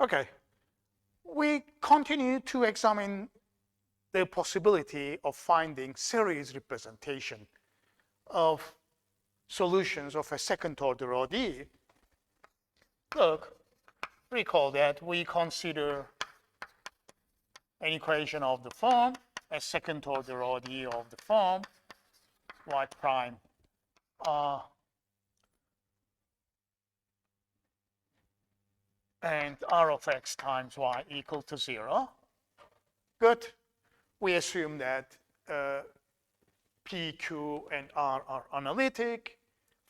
Okay, we continue to examine the possibility of finding series representation of solutions of a second-order ODE. Look, recall that we consider an equation of the form, a second-order ODE of the form, y prime and r of x times y equal to 0. Good. We assume that p, q, and r are analytic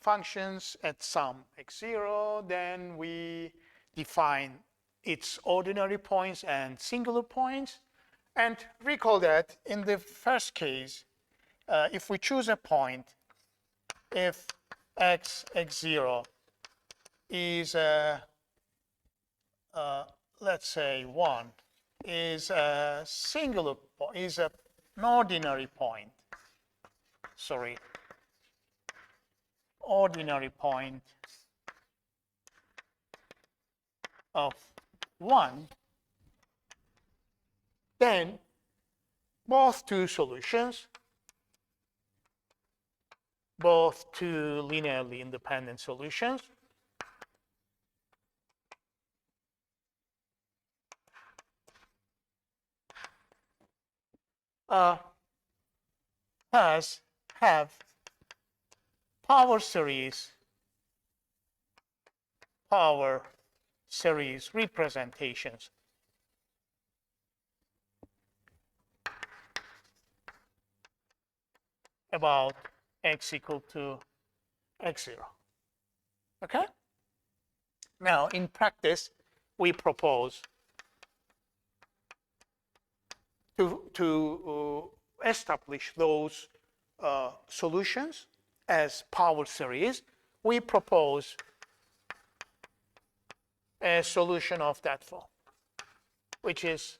functions at some x0. Then we define its ordinary points and singular points. And recall that in the first case, if we choose a point, if x0 is let's say 1, is a singular is an ordinary point. Sorry, ordinary point of 1, then both two solutions, both two linearly independent solutions, have power series representations about x equal to x0. Okay? Now, in practice, we propose to establish those solutions as power series. We propose a solution of that form, which is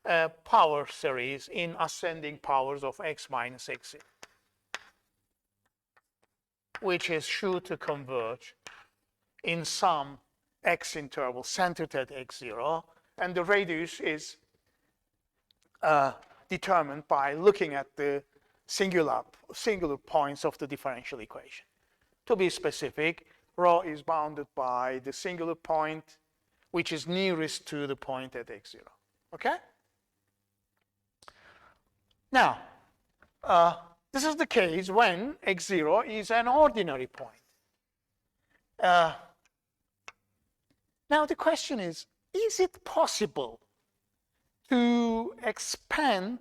a power series in ascending powers of x minus x0, which is sure to converge in some x interval centered at x0, and the radius is determined by looking at the singular points of the differential equation. To be specific, rho is bounded by the singular point which is nearest to the point at x0. Okay? Now, this is the case when x0 is an ordinary point. Now the question is it possible to expand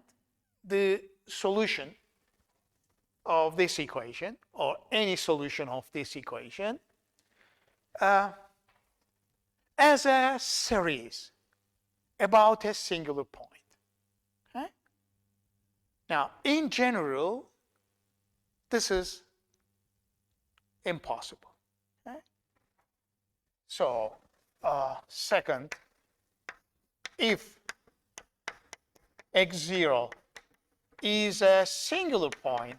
the solution of this equation, or any solution of this equation, as a series about a singular point? Okay? Now, in general, this is impossible. Okay? So, second, if x0 is a singular point,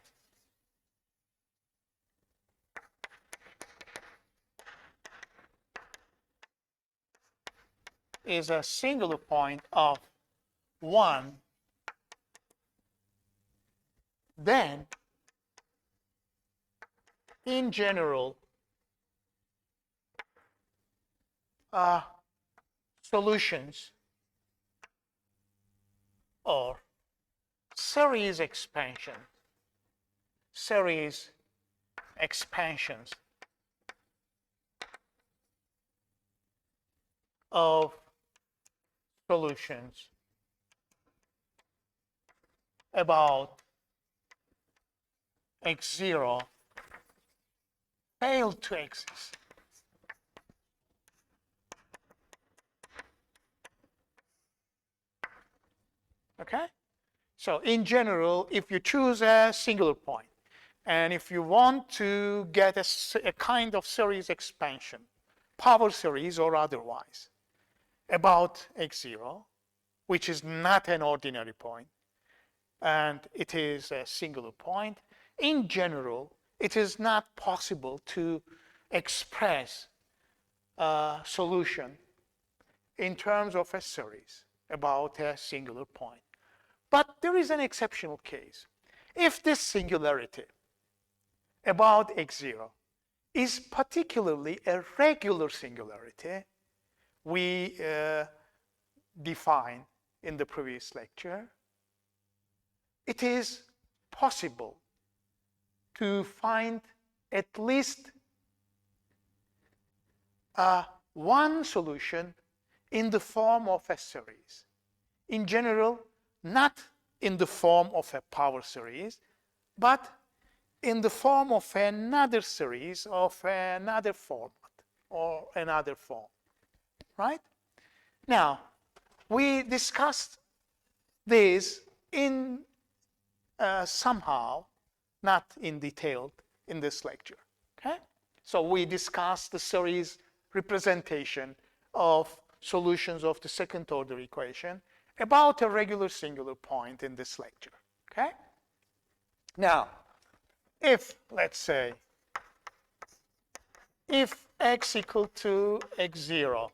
of 1, then in general solutions or series expansions of solutions about x0 fail to exist. Okay? So in general, if you choose a singular point, and if you want to get a kind of series expansion, power series or otherwise, about x0, which is not an ordinary point, and it is a singular point, in general, it is not possible to express a solution in terms of a series about a singular point. But there is an exceptional case. If this singularity about x0 is particularly a regular singularity we defined in the previous lecture, it is possible to find at least one solution in the form of a series. In general, not in the form of a power series, but in the form of another series of another format or another form, right? Now, we discussed this in somehow, not in detail in this lecture, okay? So we discussed the series representation of solutions of the second order equation about a regular singular point in this lecture, okay? Now, if, let's say, if x equal to x0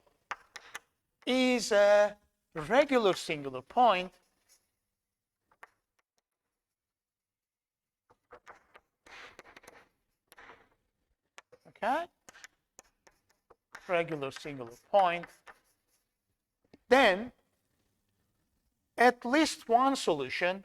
is a regular singular point, okay, regular singular point, then at least one solution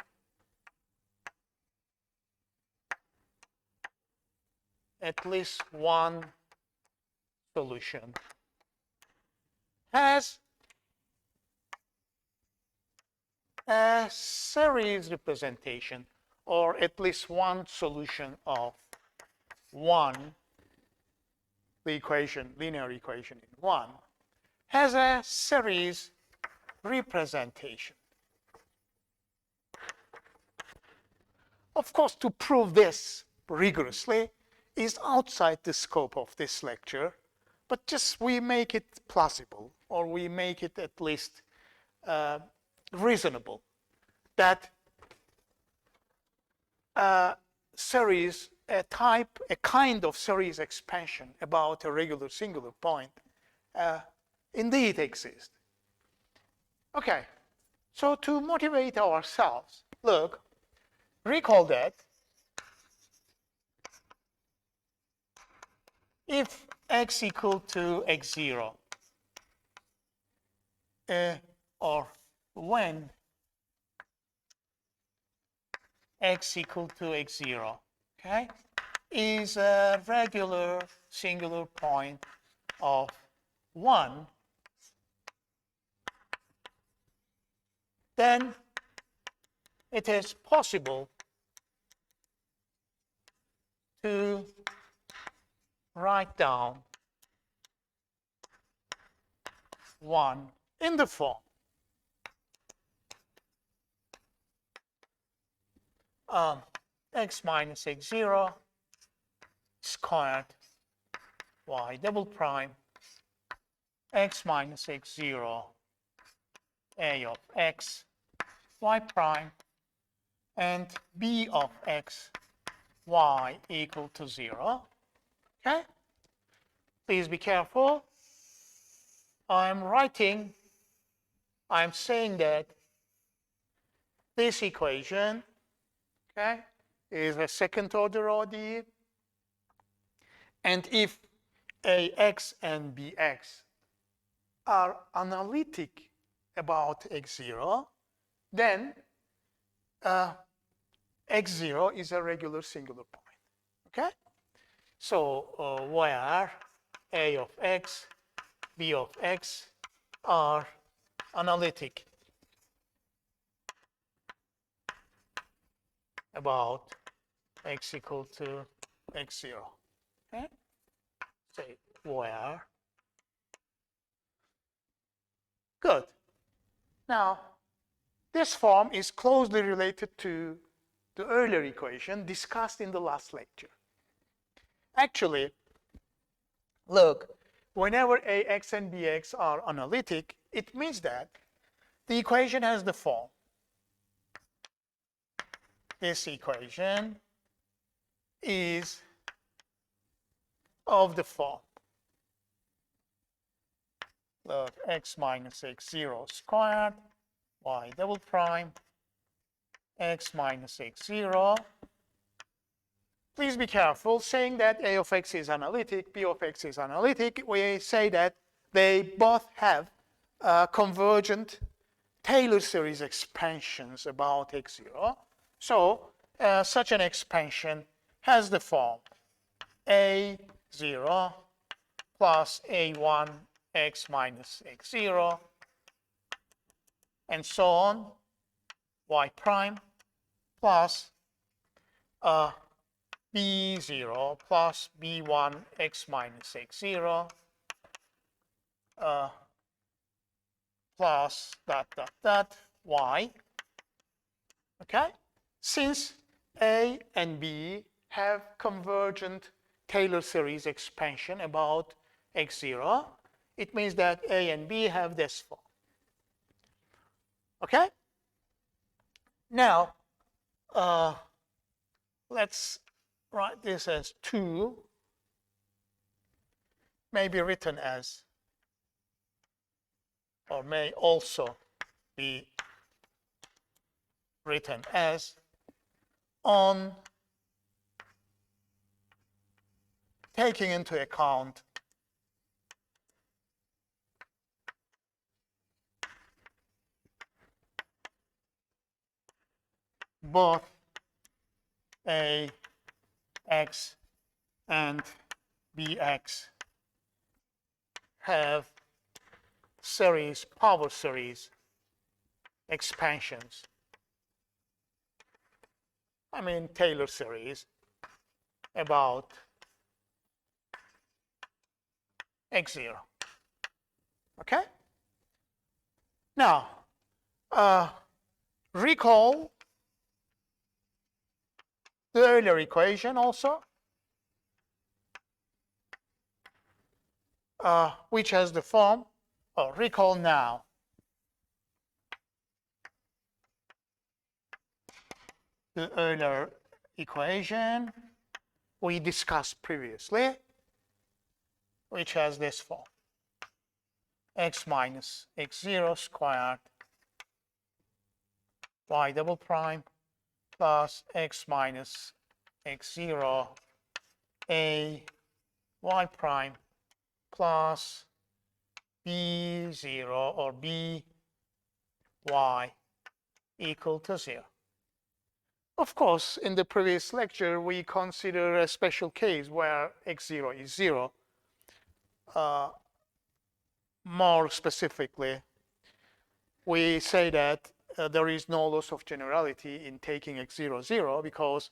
has a series representation, or at least one solution of the equation, linear equation in 1, has a series representation. Of course, to prove this rigorously is outside the scope of this lecture, but just we make it plausible, or we make it at least reasonable, that a kind of series expansion about a regular singular point indeed exists. Okay, so to motivate ourselves, look, recall that if x equal to x0, or when x equal to x0, okay, is a regular singular point of 1, then it is possible to write down 1 in the form x minus x0 squared y double prime x minus x0 a of x y prime and b of x y equal to 0. Okay? Please be careful. I'm saying that this equation, okay, is a second order ODE. And if ax and bx are analytic about x0, then x0 is a regular singular point. Okay? So where a of x, b of x are analytic about x equal to x0. Okay? Say where. Good. Now, this form is closely related to the earlier equation discussed in the last lecture. Actually, look, whenever ax and bx are analytic, it means that the equation has the form. This equation is of the form Look, x minus x0 squared, y double prime, x minus x0. Please be careful saying that a of x is analytic, b of x is analytic. We say that they both have convergent Taylor series expansions about x0. So such an expansion has the form a0 plus a1 x minus x0 and so on, y prime plus b0 plus b1 x minus x0 plus dot y. Okay? Since A and B have convergent Taylor series expansion about x0, it means that A and B have this form. Okay? Now, let's write this as 2, may be written as, or may also be written as, on taking into account both a x and bx have power series expansions. I mean Taylor series about x0. Okay? Now, recall the earlier equation also, which has the form, recall now. The earlier equation we discussed previously, which has this form, x minus x0 squared y double prime plus x minus x0 a y prime plus b0 or b y equal to 0. Of course, in the previous lecture, we consider a special case where x0 is 0. More specifically, we say that there is no loss of generality in taking x0, 0 because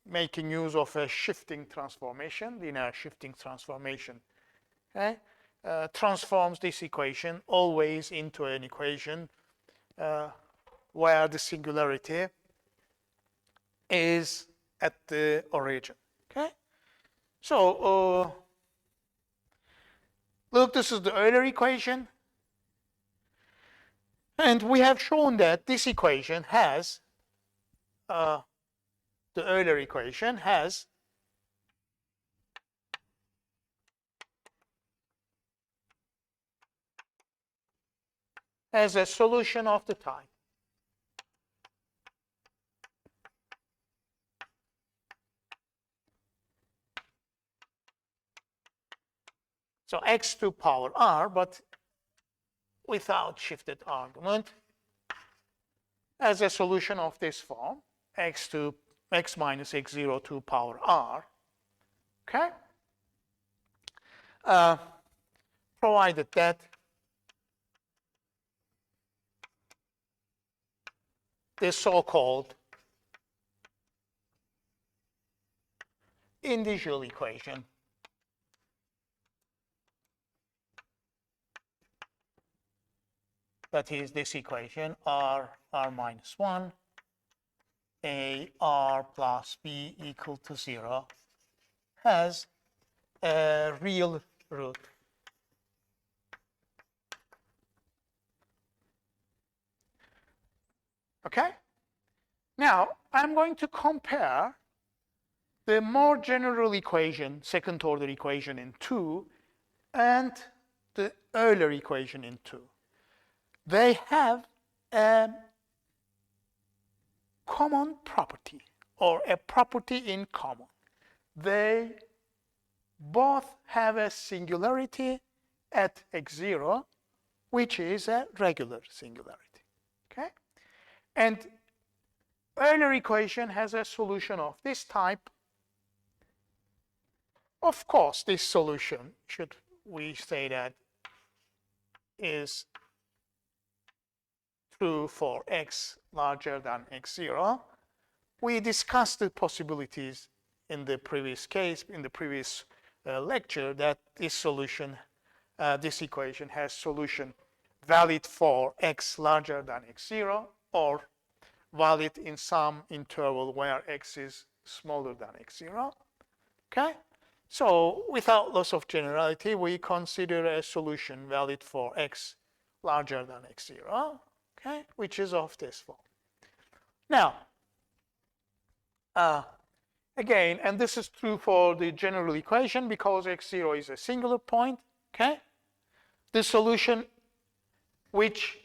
making use of a shifting transformation, linear shifting transformation, okay, transforms this equation always into an equation where the singularity is at the origin. Okay, so look, this is the Euler equation, and we have shown that this equation has the Euler equation has a solution of the type so x to power r, but without shifted argument, as a solution of this form, x minus x0 to power r. Okay, provided that this so-called individual equation that is this equation r minus 1 a r plus b equal to 0 has a real root. Okay, now I'm going to compare the more general equation, second order equation in 2, and the Euler equation in 2. They have a common property, or a property in common. They both have a singularity at x0, which is a regular singularity. Okay? And Euler equation has a solution of this type. Of course, this solution, should we say that, is true for x larger than x0. We discussed the possibilities in the previous case, in the previous lecture, that this solution, this equation has solution valid for x larger than x0, or valid in some interval where x is smaller than x0. Okay? So without loss of generality, we consider a solution valid for x larger than x0, okay, which is of this form. Now, again, and this is true for the general equation because x0 is a singular point, okay? The solution which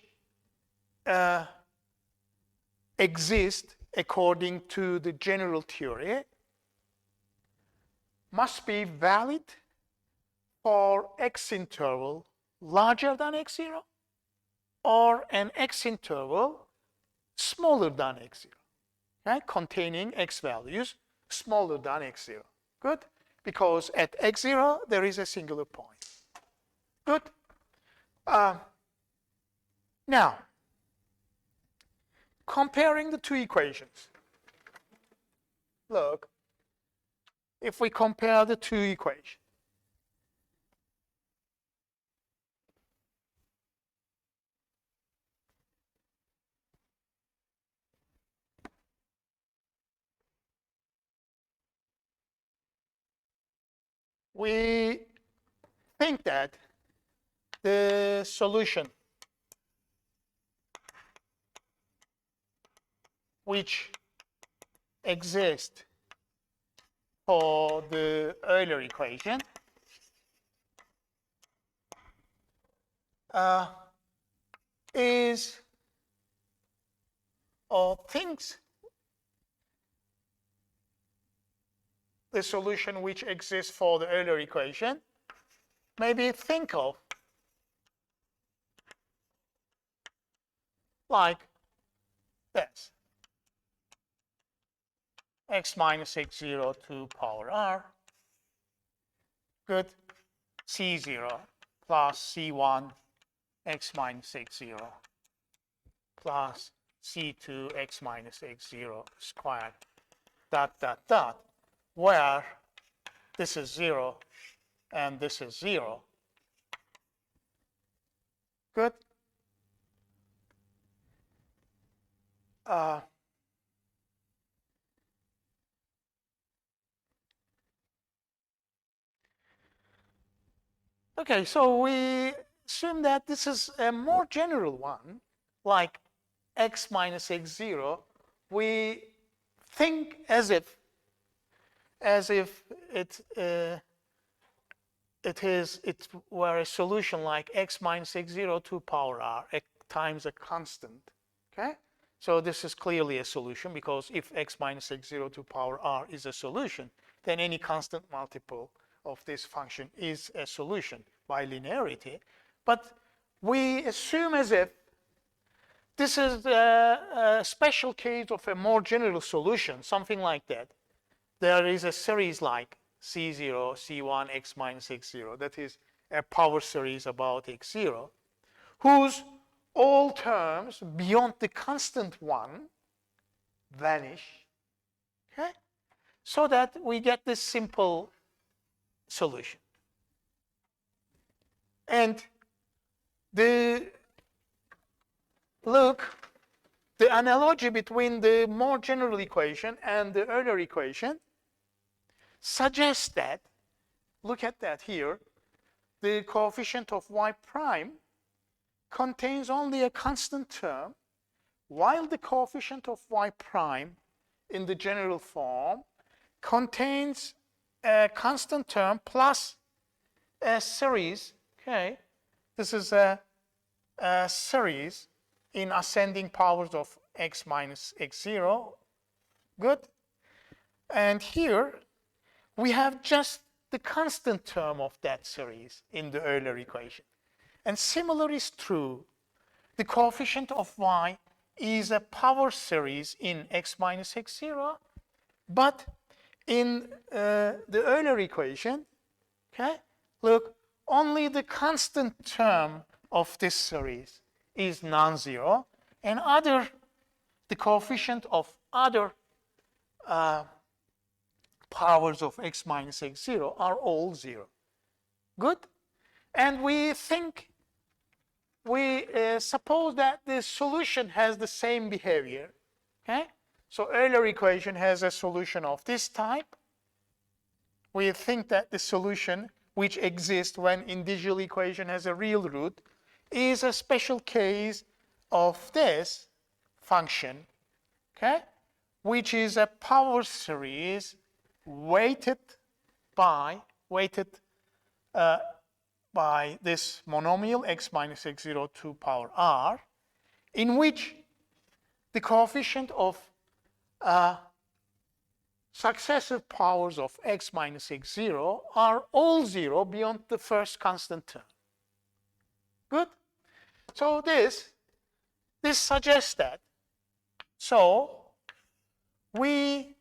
exists according to the general theory must be valid for x interval larger than x0 or an x interval smaller than x0, right? Containing x values smaller than x0. Good? Because at x0 there is a singular point. Good? Now, comparing the two equations. Look, if we compare the two equations, we think that the solution which exists for the Euler equation is, or thinks, the solution which exists for the Euler equation, maybe think of like this: x minus x0 to power r, good, c0 plus c1 x minus x0 plus c2 x minus x0 squared, dot, dot, dot, where this is 0 and this is 0. Good? Okay, so we assume that this is a more general one, like x minus x0. We think as if it were a solution like x minus x0 to power r times a constant. Okay, so this is clearly a solution, because if x minus x0 to power r is a solution, then any constant multiple of this function is a solution by linearity. But we assume as if this is a special case of a more general solution, something like that. There is a series like c0, c1, x minus x0, that is a power series about x0, whose all terms beyond the constant one vanish, okay? So that we get this simple solution. And the analogy between the more general equation and the Euler equation suggests that, look at that here, the coefficient of y prime contains only a constant term, while the coefficient of y prime in the general form contains a constant term plus a series, okay, This is a series in ascending powers of x minus x0. Good. And here we have just the constant term of that series in the Euler equation. And similar is true. The coefficient of y is a power series in x minus x0, but in the Euler equation, okay, look, only the constant term of this series is non-zero, and the coefficient of other powers of x minus x0 are all zero. Good? And we suppose that the solution has the same behavior. Okay? So Euler equation has a solution of this type. We think that the solution which exists when individual equation has a real root is a special case of this function, okay, which is a power series weighted by this monomial x minus x0 to power r, in which the coefficient of successive powers of x minus x0 are all zero beyond the first constant term. Good? So this suggests that. So we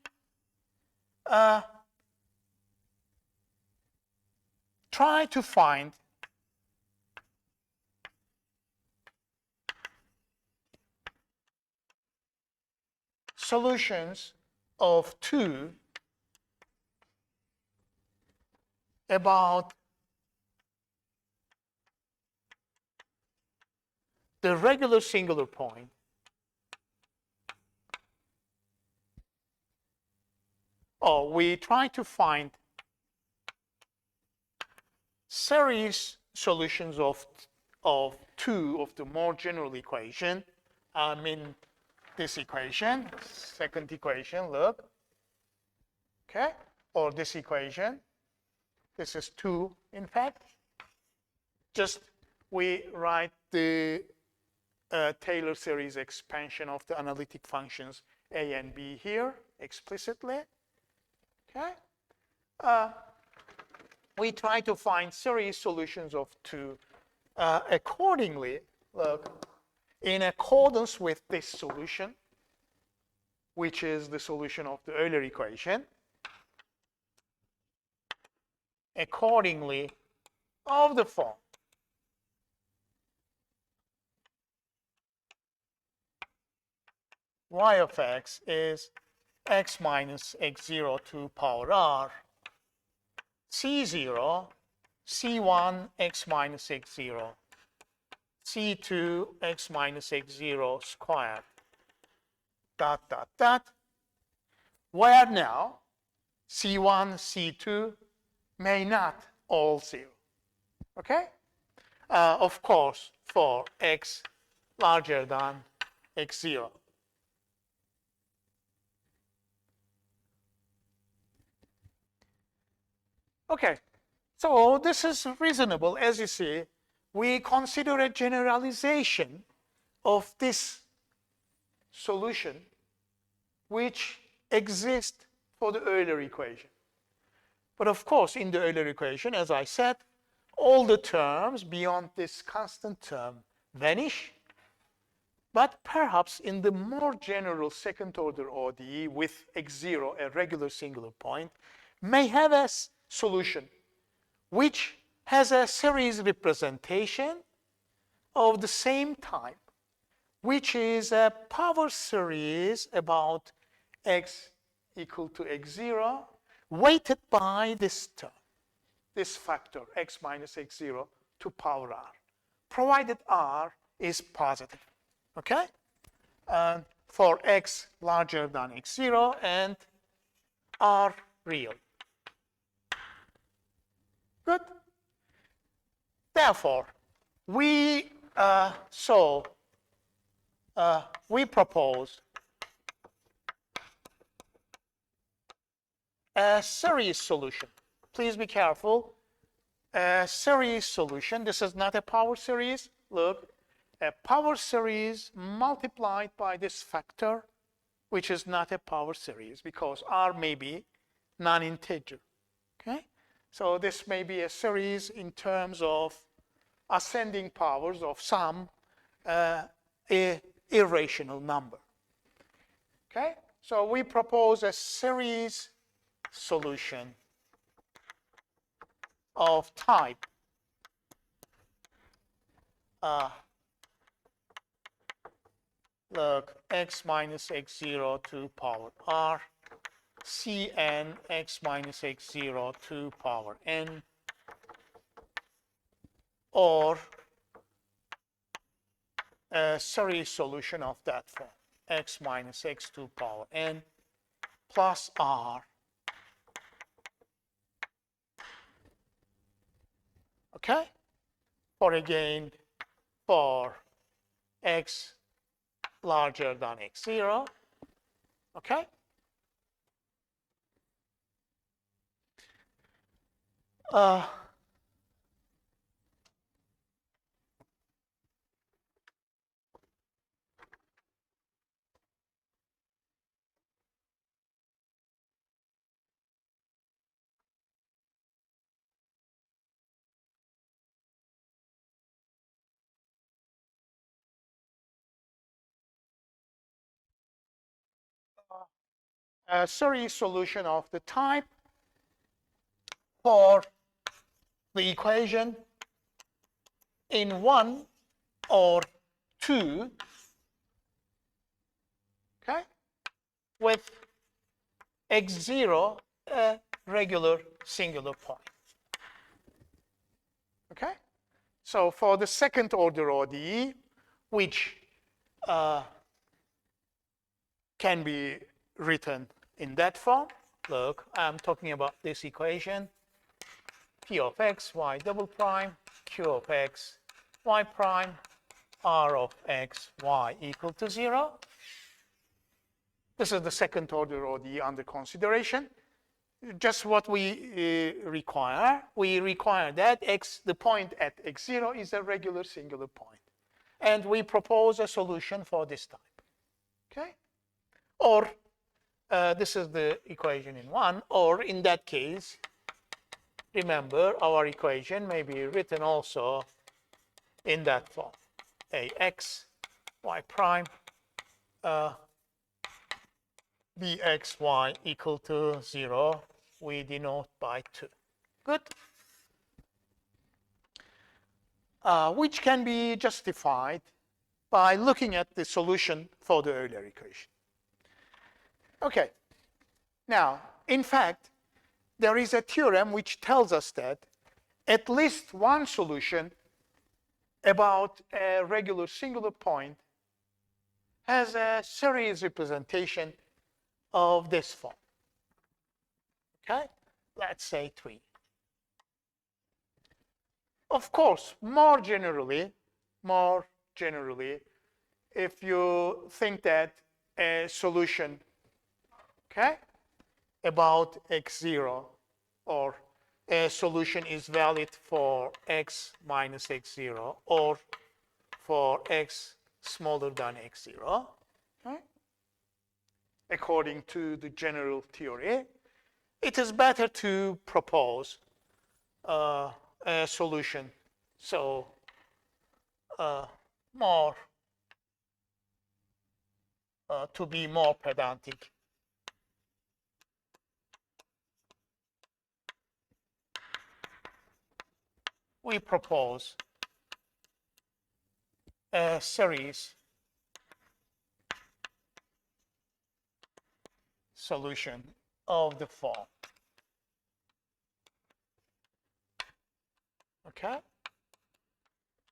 try to find solutions of 2 about the regular singular point we try to find series solutions of 2 of the more general equation. I mean this equation, second equation, look. Okay? Or this equation. This is 2, in fact. Just we write the Taylor series expansion of the analytic functions a and b here explicitly. Okay? We try to find series solutions of 2 accordingly. Look, in accordance with this solution, which is the solution of the Euler equation, accordingly of the form y of x is x minus x0 to power r, c0, c1 x minus x0, c2 x minus x0 squared, dot, dot, dot, where now c1, c2 may not all 0. Okay? Of course, for x larger than x0. Okay, so this is reasonable. As you see, we consider a generalization of this solution which exists for the Euler equation. But of course, in the Euler equation, as I said, all the terms beyond this constant term vanish. But perhaps in the more general second order ODE with x0, a regular singular point, may have a solution which has a series representation of the same type, which is a power series about x equal to x0 weighted by this term, this factor x minus x0 to power r, provided r is positive. Okay? For x larger than x0 and r real. Good. Therefore, we propose a series solution. Please be careful. a series solution. This is not a power series. Look, a power series multiplied by this factor, which is not a power series because R may be non-integer. Okay, so this may be a series in terms of ascending powers of some irrational number. Okay, so we propose a series solution of type look, x minus x0 to power r, Cn x minus x0 to power n, or a series solution of that form, x minus x to power n plus r. Okay? For again, for x larger than x0. Okay? A series solution of the type for the equation in 1 or 2, okay, with x0 a regular singular point. Okay, so for the second order ODE, which can be written in that form. Look, I'm talking about this equation. P of x, y double prime, q of x, y prime, r of x, y equal to 0. This is the second order ODE under consideration. Just what we require. We require that the point at x0 is a regular singular point. And we propose a solution for this type. Okay? Or this is the equation in 1, or in that case, remember our equation may be written also in that form. Ax, y prime, bxy equal to 0, we denote by 2. Good? Which can be justified by looking at the solution for the earlier equation. Okay. Now, in fact, there is a theorem which tells us that at least one solution about a regular singular point has a series representation of this form. Okay? Let's say 3. Of course, more generally, if you think that a solution, okay, about x0 or a solution is valid for x minus x0 or for x smaller than x0, okay? According to the general theory, it is better to propose a solution. So to be more pedantic, we propose a series solution of the form. Okay?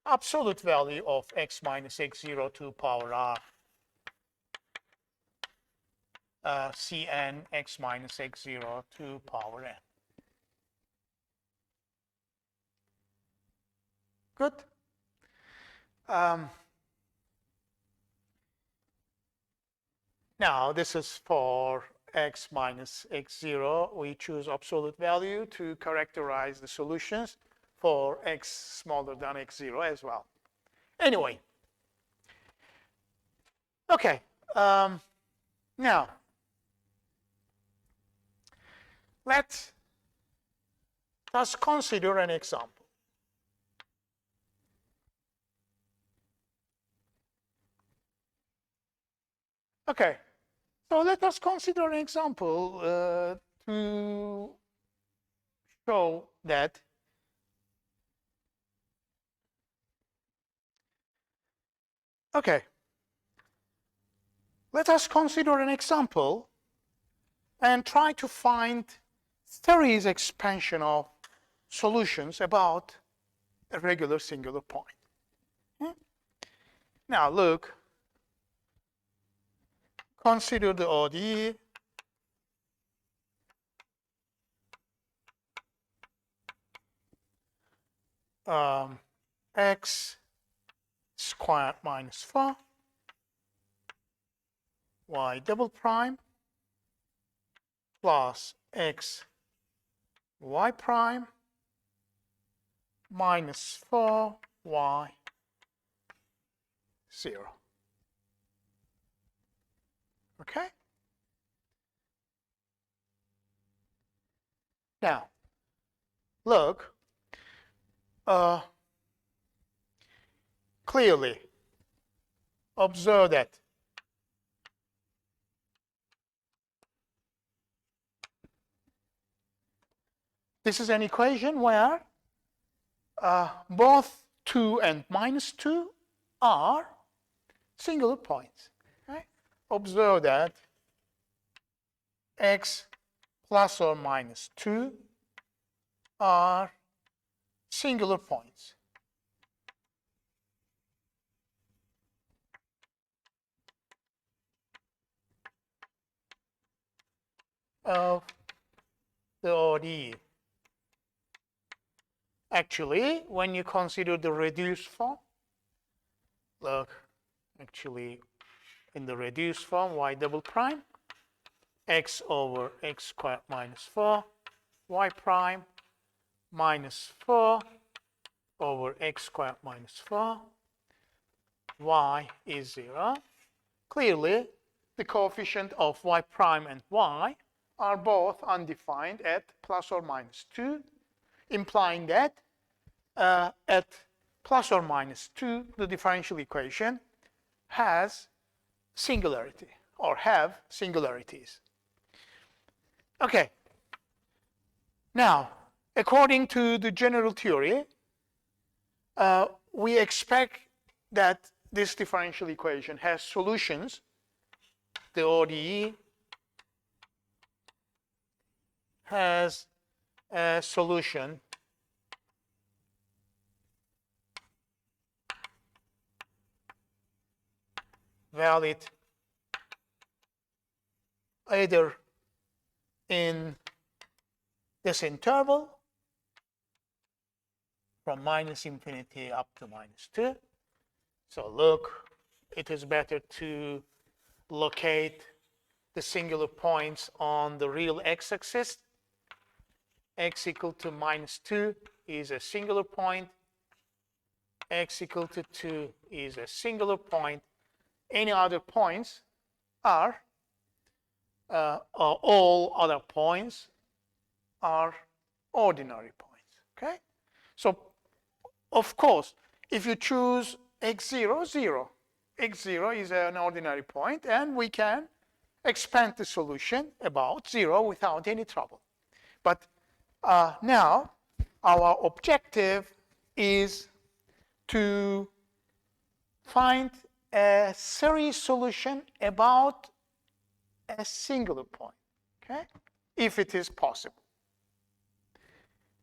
Absolute value of x minus x0 to power r, Cn x minus x0 to power n. Good. Now, this is for x minus x0. We choose absolute value to characterize the solutions. for x smaller than x0 as well. Anyway, okay, now let's consider an example. Okay, so let us consider an example to show that okay, let us consider an example and try to find series expansion of solutions about a regular singular point. Now look, consider the ODE. X squared minus 4 y double prime plus x y prime minus 4 y 0. Okay? Now, look, clearly observe that this is an equation where both 2 and minus 2 are singular points. Right? Observe that x plus or minus 2 are singular points. Of the ODE. Actually, when you consider the reduced form, look, actually in the reduced form, y double prime, x over x squared minus 4, y prime minus 4 over x squared minus 4, y is 0. Clearly, the coefficient of y prime and y are both undefined at plus or minus 2, implying that at plus or minus 2, the differential equation has singularity or have singularities. Okay. Now, according to the general theory, we expect that this differential equation has solutions. The ODE has a solution valid either in this interval from minus infinity up to minus 2. So look, it is better to locate the singular points on the real x-axis. X equal to minus 2 is a singular point. X equal to 2 is a singular point. Any other points are, all other points are ordinary points. Okay? So, of course, if you choose x0, 0, x0 is an ordinary point, and we can expand the solution about 0 without any trouble. But now, our objective is to find a series solution about a singular point, okay? If it is possible.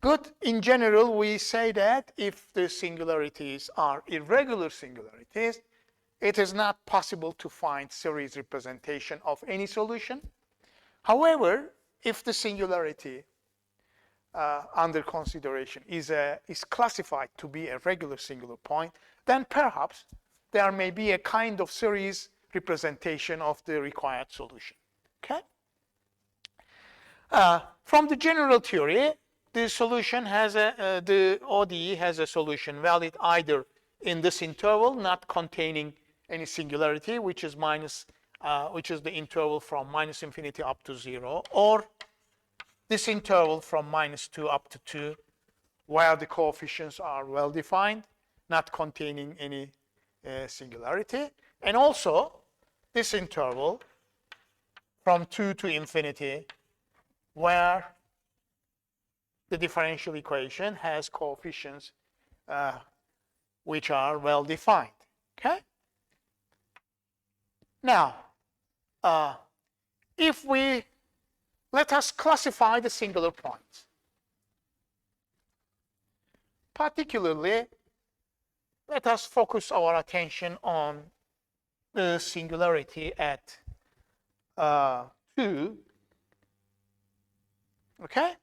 Good, in general, we say that if the singularities are irregular singularities, it is not possible to find series representation of any solution. However, if the singularity under consideration is classified to be a regular singular point, then perhaps there may be a kind of series representation of the required solution. Okay? From the general theory, the solution has the ODE has a solution valid either in this interval not containing any singularity, which is the interval from minus infinity up to 0, or this interval from -2 up to 2, where the coefficients are well defined, not containing any singularity, and also this interval from 2 to infinity, where the differential equation has coefficients which are well defined. Okay? Now, let us classify the singular points. Particularly, let us focus our attention on the singularity at 2. Okay?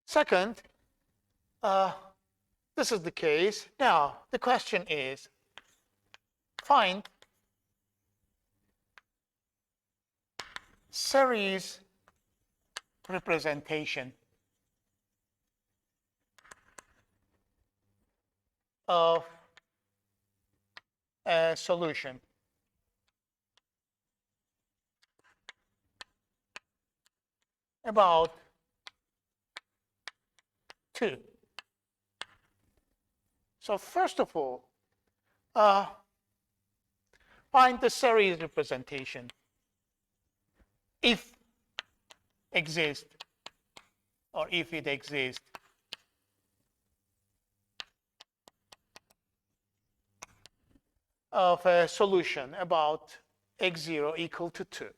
Second, this is the case. Now, the question is, find series representation of a solution about 2. So first of all, find the series representation if exists, or if it exists, of a solution about x0 equal to 2.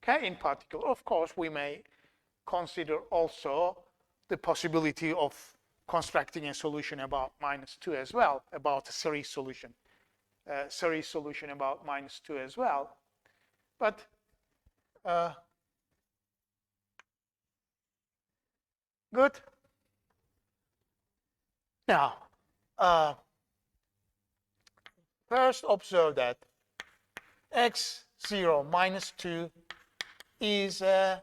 Okay, in particular, of course, we may consider also the possibility of constructing a solution about -2 as well, about a series solution about -2 as well. But good. Now, first observe that x0 minus 2 is a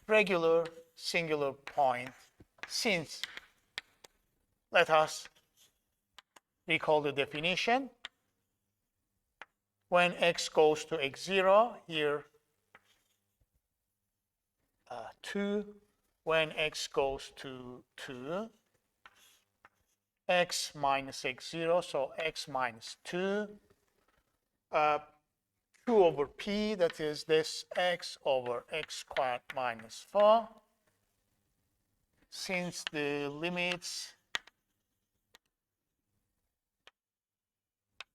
regular singular point, since, let us recall the definition. When x goes to x0, here 2. When x goes to 2, x minus x0, so x minus 2, 2 over p, that is this x over x squared minus 4. Since the limits,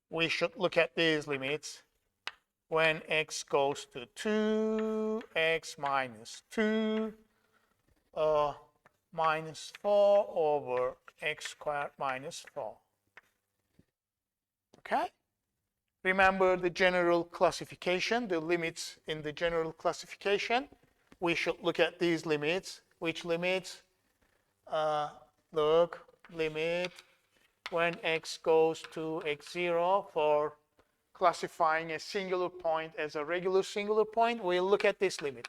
we should look at these limits. When x goes to 2, x minus 2, minus 4 over x squared minus 4. Okay? Remember the general classification, the limits in the general classification. We should look at these limits. Which limits? Look, limit when x goes to x0 for classifying a singular point as a regular singular point. We'll look at this limit.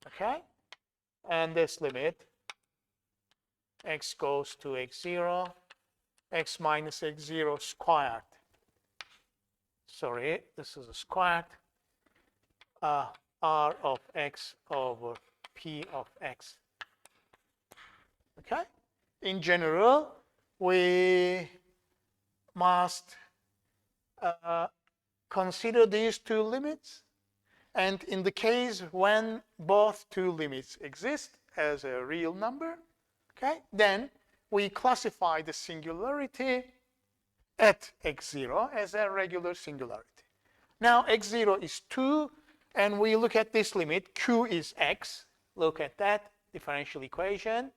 Okay? And this limit, x goes to x0, x minus x0 squared. Sorry, this is a squared. R of x over p of x. Okay? In general, we must consider these two limits. And in the case when both two limits exist as a real number, okay, then we classify the singularity at x0 as a regular singularity. Now x0 is 2, and we look at this limit. Q is x. Look at that differential equation.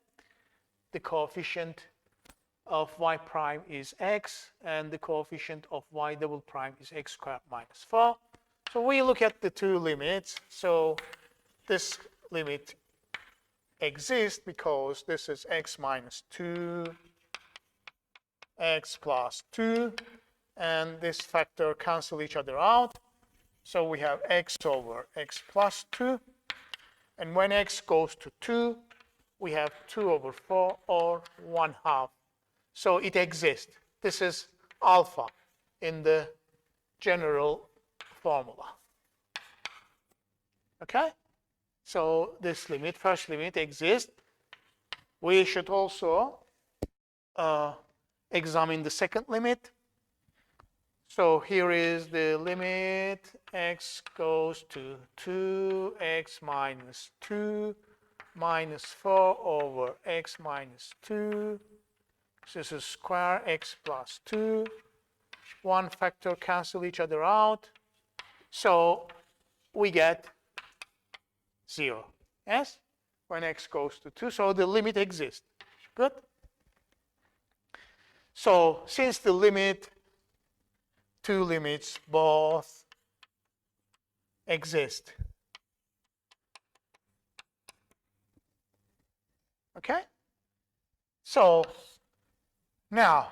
The coefficient of y prime is x, and the coefficient of y double prime is x squared minus 4. So we look at the two limits. So this limit exists because this is x minus 2, x plus 2, and this factor cancel each other out. So we have x over x plus 2. And when x goes to 2, we have 2 over 4 or 1/2. So it exists. This is alpha in the general formula. Okay? So this limit, first limit exists. We should also examine the second limit. So here is the limit. X goes to 2, x minus 2 minus 4 over x minus 2. So this is square x plus 2. One factor cancel each other out. So we get 0. Yes? When x goes to 2. So the limit exists. Good? So since the limit, two limits both exist. Okay? So now,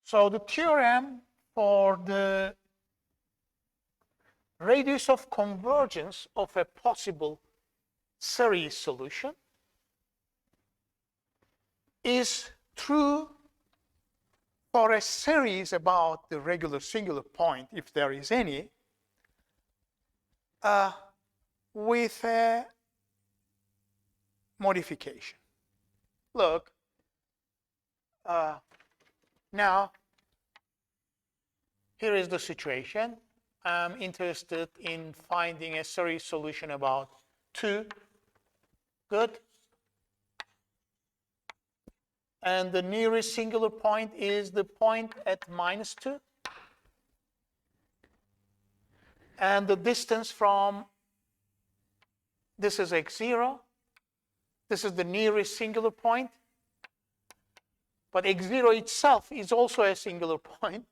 so the theorem for the radius of convergence of a possible series solution is true for a series about the regular singular point, if there is any, with a modification. Look, now here is the situation. I'm interested in finding a series solution about 2. Good. And the nearest singular point is the point at minus 2. And the distance from this is x0. This is the nearest singular point. But x0 itself is also a singular point.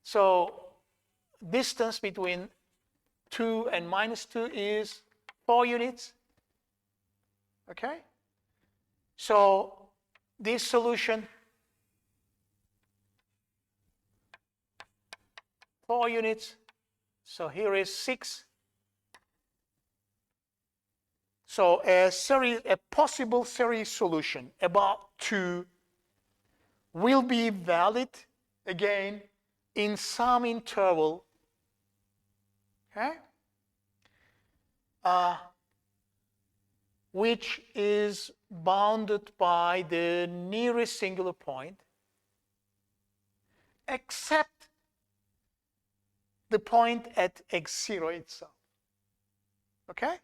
So distance between 2 and minus 2 is 4 units. Okay? So this solution, 4 units. So here is 6. So a possible series solution about 2 will be valid again in some interval. Okay? Which is bounded by the nearest singular point, except the point at x0 itself. Okay?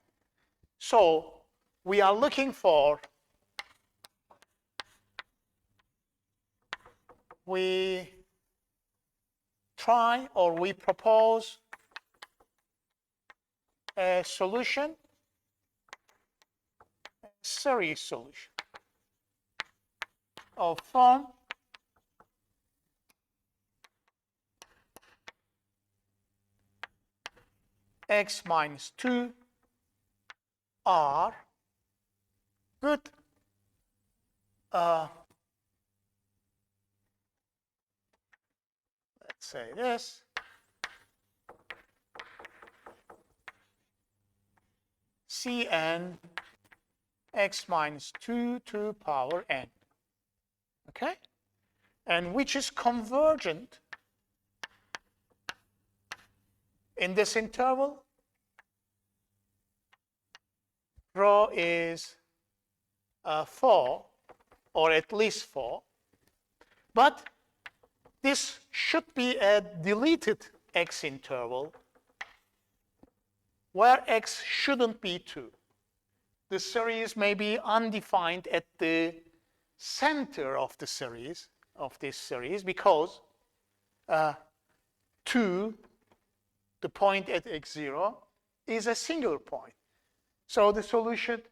So we are looking for, we try or we propose a solution, a series solution of form x minus 2 r. Good. Let's say this. Cn x minus 2 to power n. Okay? And which is convergent in this interval. Rho is 4, or at least 4. But this should be a deleted x interval where x shouldn't be 2. The series may be undefined at the center of the series, of this series, because 2, the point at x0, is a singular point. So the solution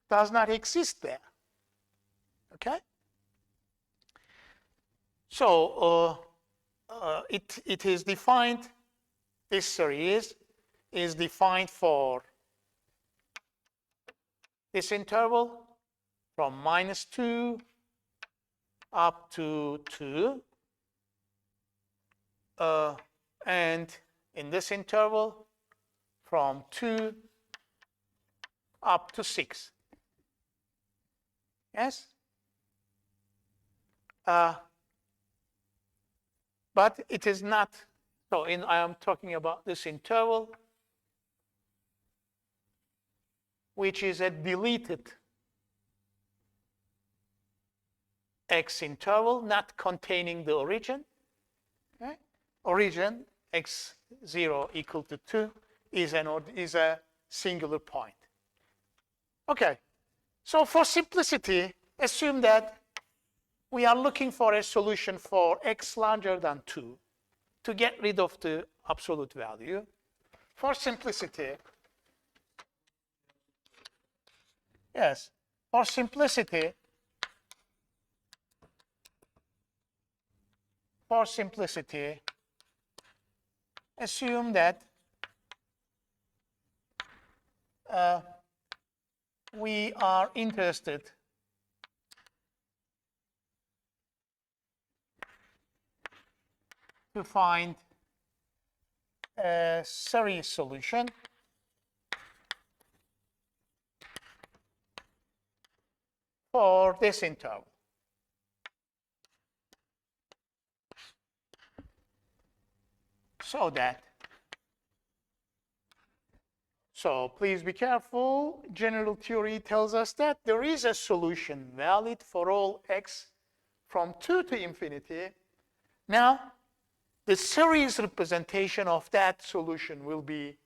does not exist there. Okay? So it is defined, this series is defined for this interval from -2 up to 2. And in this interval from 2 up to 6. Yes? But it is not, so I am talking about this interval, which is a deleted x interval, not containing the origin. Okay? Origin x0 equal to 2 is a singular point. Okay, so for simplicity, assume that we are looking for a solution for x larger than 2 to get rid of the absolute value. For simplicity, yes, for simplicity, assume that we are interested to find a series solution for this interval. So please be careful. General theory tells us that there is a solution valid for all x from 2 to infinity. Now, the series representation of that solution will be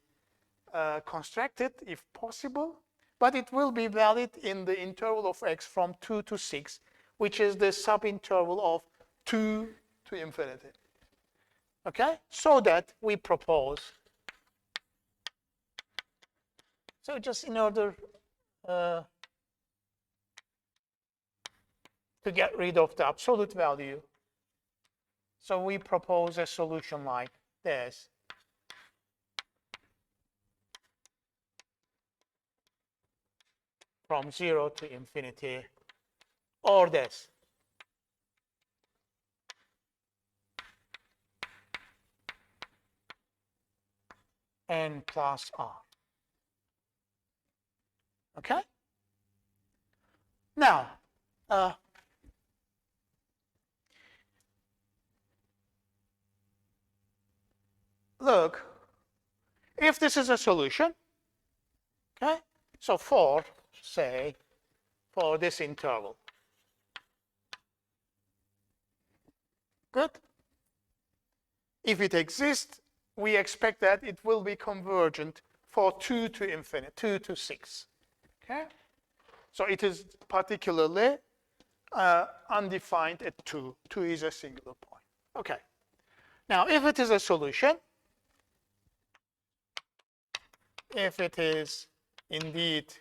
constructed if possible, but it will be valid in the interval of x from 2 to 6, which is the subinterval of 2 to infinity. Okay, so that we propose. So just in order to get rid of the absolute value, so we propose a solution like this. From 0 to infinity, or this. N plus R. Okay? Now, look, if this is a solution, okay, so for this interval. Good? If it exists, we expect that it will be convergent for 2 to infinity, 2 to 6. Okay? So it is particularly undefined at 2. 2 is a singular point. Okay. Now, if it is a solution, if it is indeed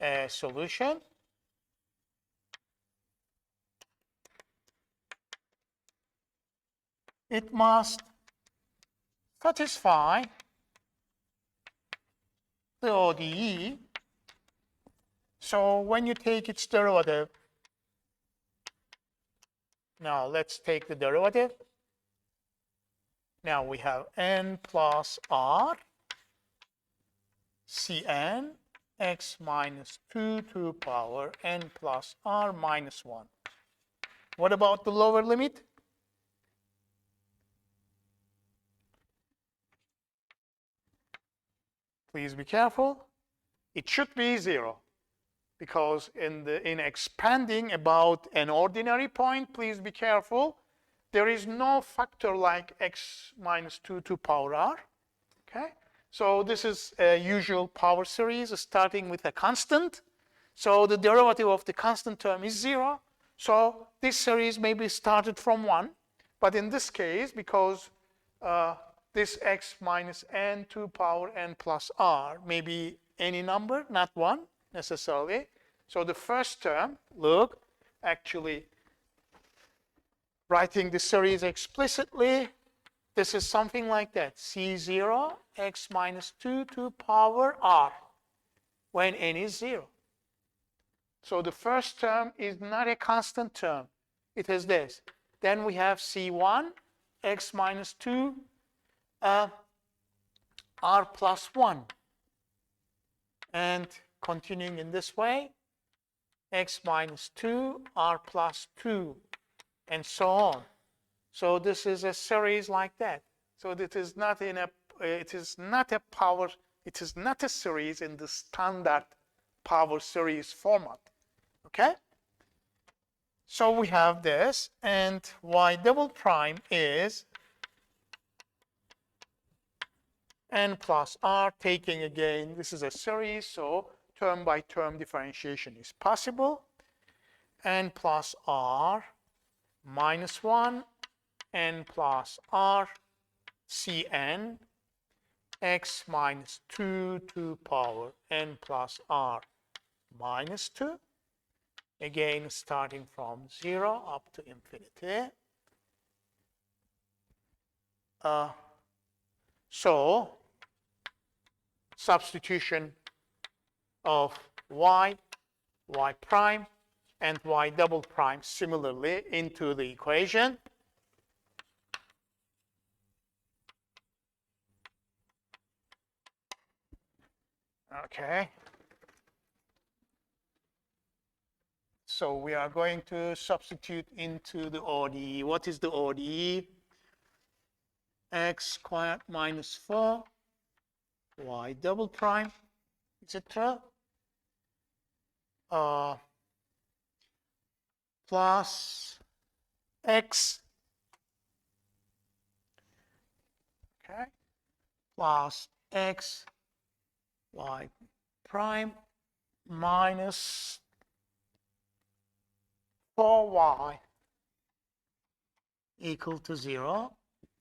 a solution, it must satisfy the ODE. So when you take its derivative, now let's take the derivative. Now we have n plus r Cn x minus 2 to the power n plus r minus 1. What about the lower limit? Please be careful. It should be 0, because in expanding about an ordinary point, please be careful. There is no factor like x minus 2 to power r. Okay? So this is a usual power series starting with a constant. So the derivative of the constant term is 0. So this series may be started from 1. But in this case, because this x minus n to power n plus r may be any number, not one necessarily. So the first term, look, actually writing the series explicitly, this is something like that. C0 x minus 2 to power r when n is 0. So the first term is not a constant term. It is this. Then we have C1 x minus 2 r plus 1. And continuing in this way, x minus 2 r plus 2, and so on. So this is a series like that. So it is not in a power, it is not a series in the standard power series format. Okay? So we have this, and y double prime is n plus r, taking again, this is a series, so term by term differentiation is possible. N plus r minus 1, n plus r Cn x minus 2 to power n plus r minus 2. Again, starting from 0 up to infinity. So, substitution of y prime, and y double prime similarly into the equation. Okay. So we are going to substitute into the ODE. What is the ODE? X squared minus 4, y double prime, etc. Plus x, okay, plus x y prime minus 4y equal to 0.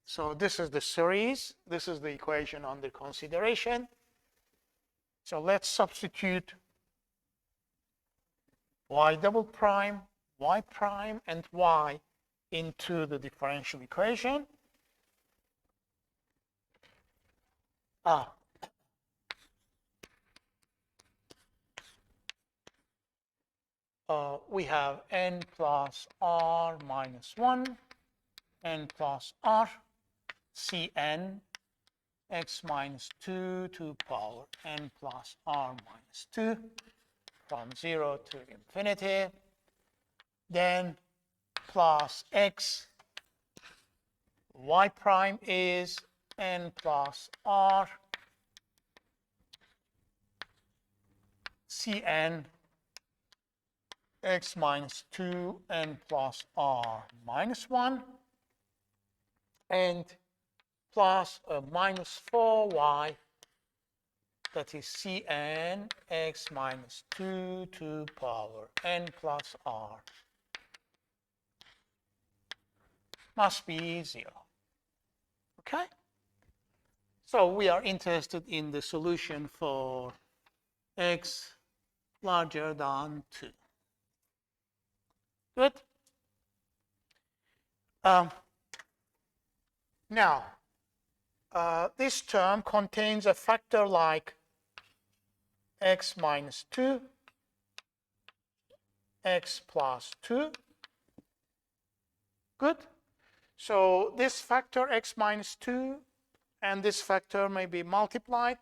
So this is the series. This is the equation under consideration. So let's substitute y double prime, y prime, and y into the differential equation. We have n plus r minus 1, n plus r, Cn x minus 2 to power n plus r minus 2 from 0 to infinity. Then plus x, y prime is n plus r Cn x minus 2 n plus r minus 1, and plus a minus 4y, that is Cn x minus 2 to power n plus r must be 0. Okay? So we are interested in the solution for x larger than 2. Good? Now, this term contains a factor like x minus 2, x plus 2. Good? So this factor x minus 2 and this factor may be multiplied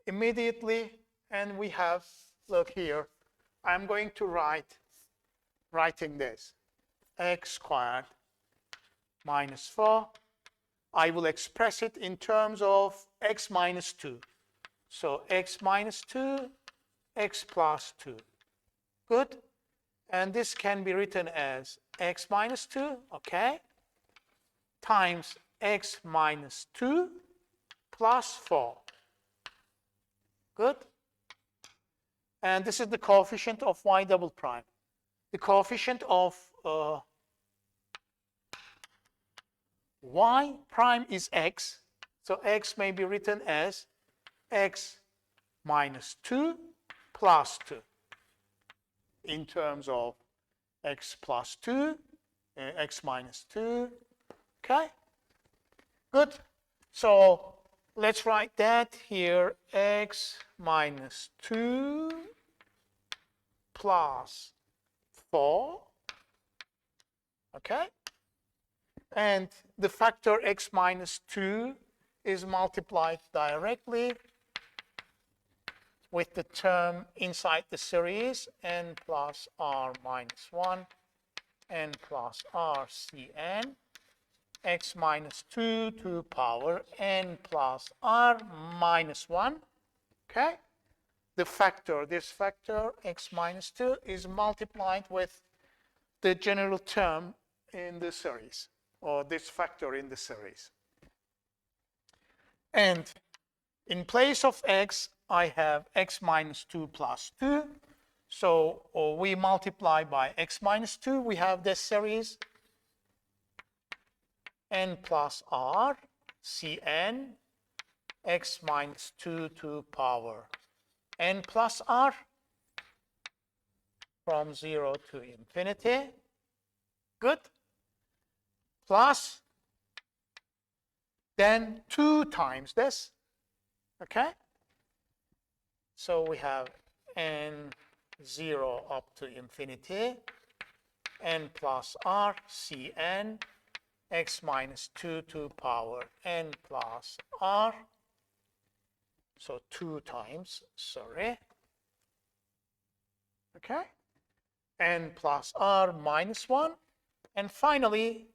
immediately, and we have, look here, I'm going to writing this, x squared minus 4. I will express it in terms of x minus 2. So x minus 2, x plus 2. Good? And this can be written as x minus 2, okay, times x minus 2 plus 4. Good? And this is the coefficient of y double prime. The coefficient of y prime is x, so x may be written as x minus 2 plus 2 in terms of x plus 2, x minus 2. Okay, good. So let's write that here, x minus 2 plus 4. Okay, and the factor x minus 2 is multiplied directly with the term inside the series, n plus r minus 1, n plus r cn, x minus 2 to power n plus r minus 1. Okay, the factor, this factor x minus 2 is multiplied with the general term in the series, or this factor in the series. And in place of x, I have x minus 2 plus 2. So we multiply by x minus 2. We have this series n plus r cn x minus 2 to power n plus r from 0 to infinity. Good. Plus then 2 times this. Okay, so we have n0 up to infinity, n plus r cn x minus 2 to power n plus r, so 2 times, sorry. Okay, n plus r minus 1, and finally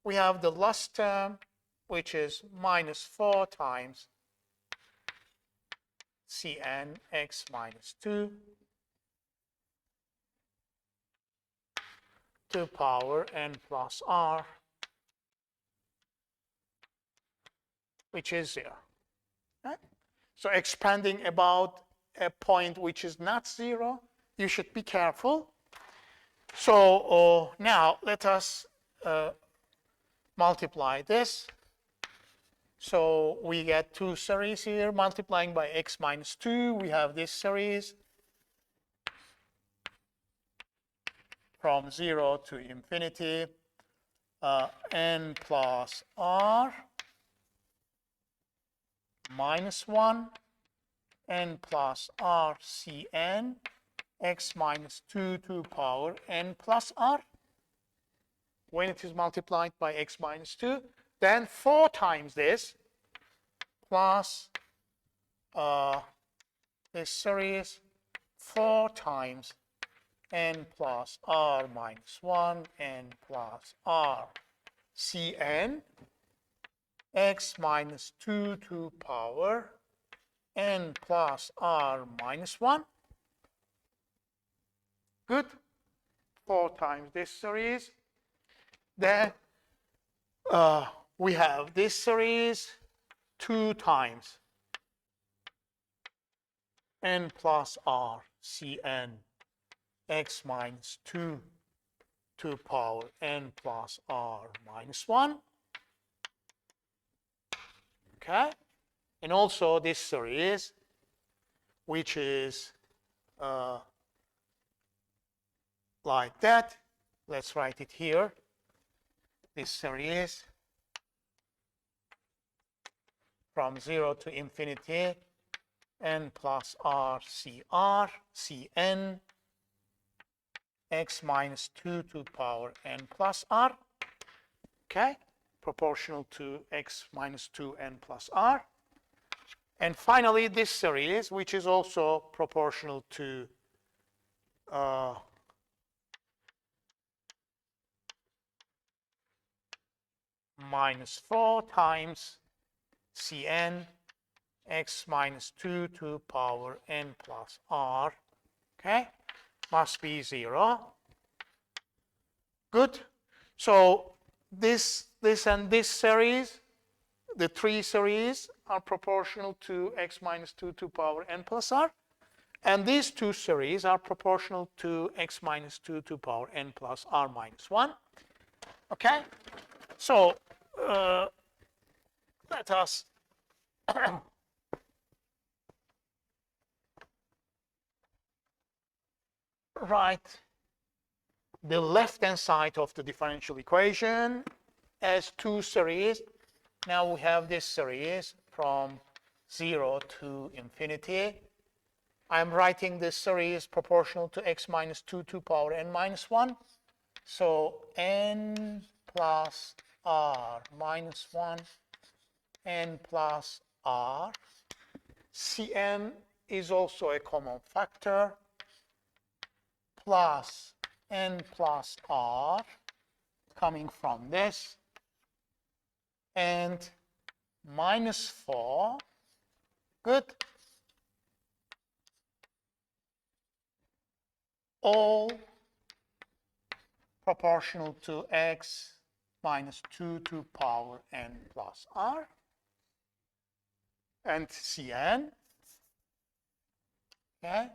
we have the last term, which is minus 4 times cn x minus 2 to power n plus r, which is 0. Right? So expanding about a point which is not 0, you should be careful. So now let us multiply this. So we get 2 series here, multiplying by x minus 2. We have this series from 0 to infinity, n plus r minus 1, n plus r cn x minus 2 to power n plus r. When it is multiplied by x minus 2, then 4 times this plus this series 4 times n plus r minus 1, n plus r cn x minus 2 to power n plus r minus 1. Good. 4 times this series. Then we have this series 2 times n plus r cn x minus 2 to power n plus r minus 1. Okay, and also this series, which is like that. Let's write it here. This series from 0 to infinity, n plus r cn x minus 2 to power n plus r. Okay, proportional to x minus 2 n plus r. And finally this series, which is also proportional to minus 4 times cn x minus 2 to power n plus r. Okay, must be 0. Good. So this and this series, the 3 series, are proportional to x minus 2 to power n plus r. And these 2 series are proportional to x minus 2 to power n plus r minus 1. Okay? So let us write the left-hand side of the differential equation as two series. Now we have this series from 0 to infinity. I'm writing this series proportional to x minus 2 to power n minus 1. So n plus r minus 1, n plus r. Cn is also a common factor, plus n plus r coming from this, and minus 4, good, all proportional to x minus 2 to power n plus r, and Cn, okay,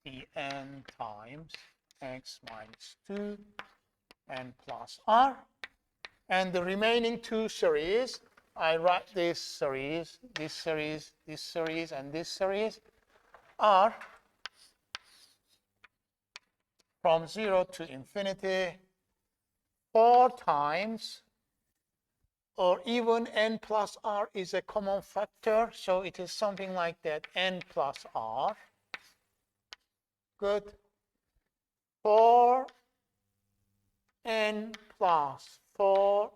Cn times x minus 2 n plus r. And the remaining two series, I write this series, this series, this series, and this series are from 0 to infinity 4 times, or even n plus r is a common factor, so it is something like that, n plus r, good, 4 n plus 4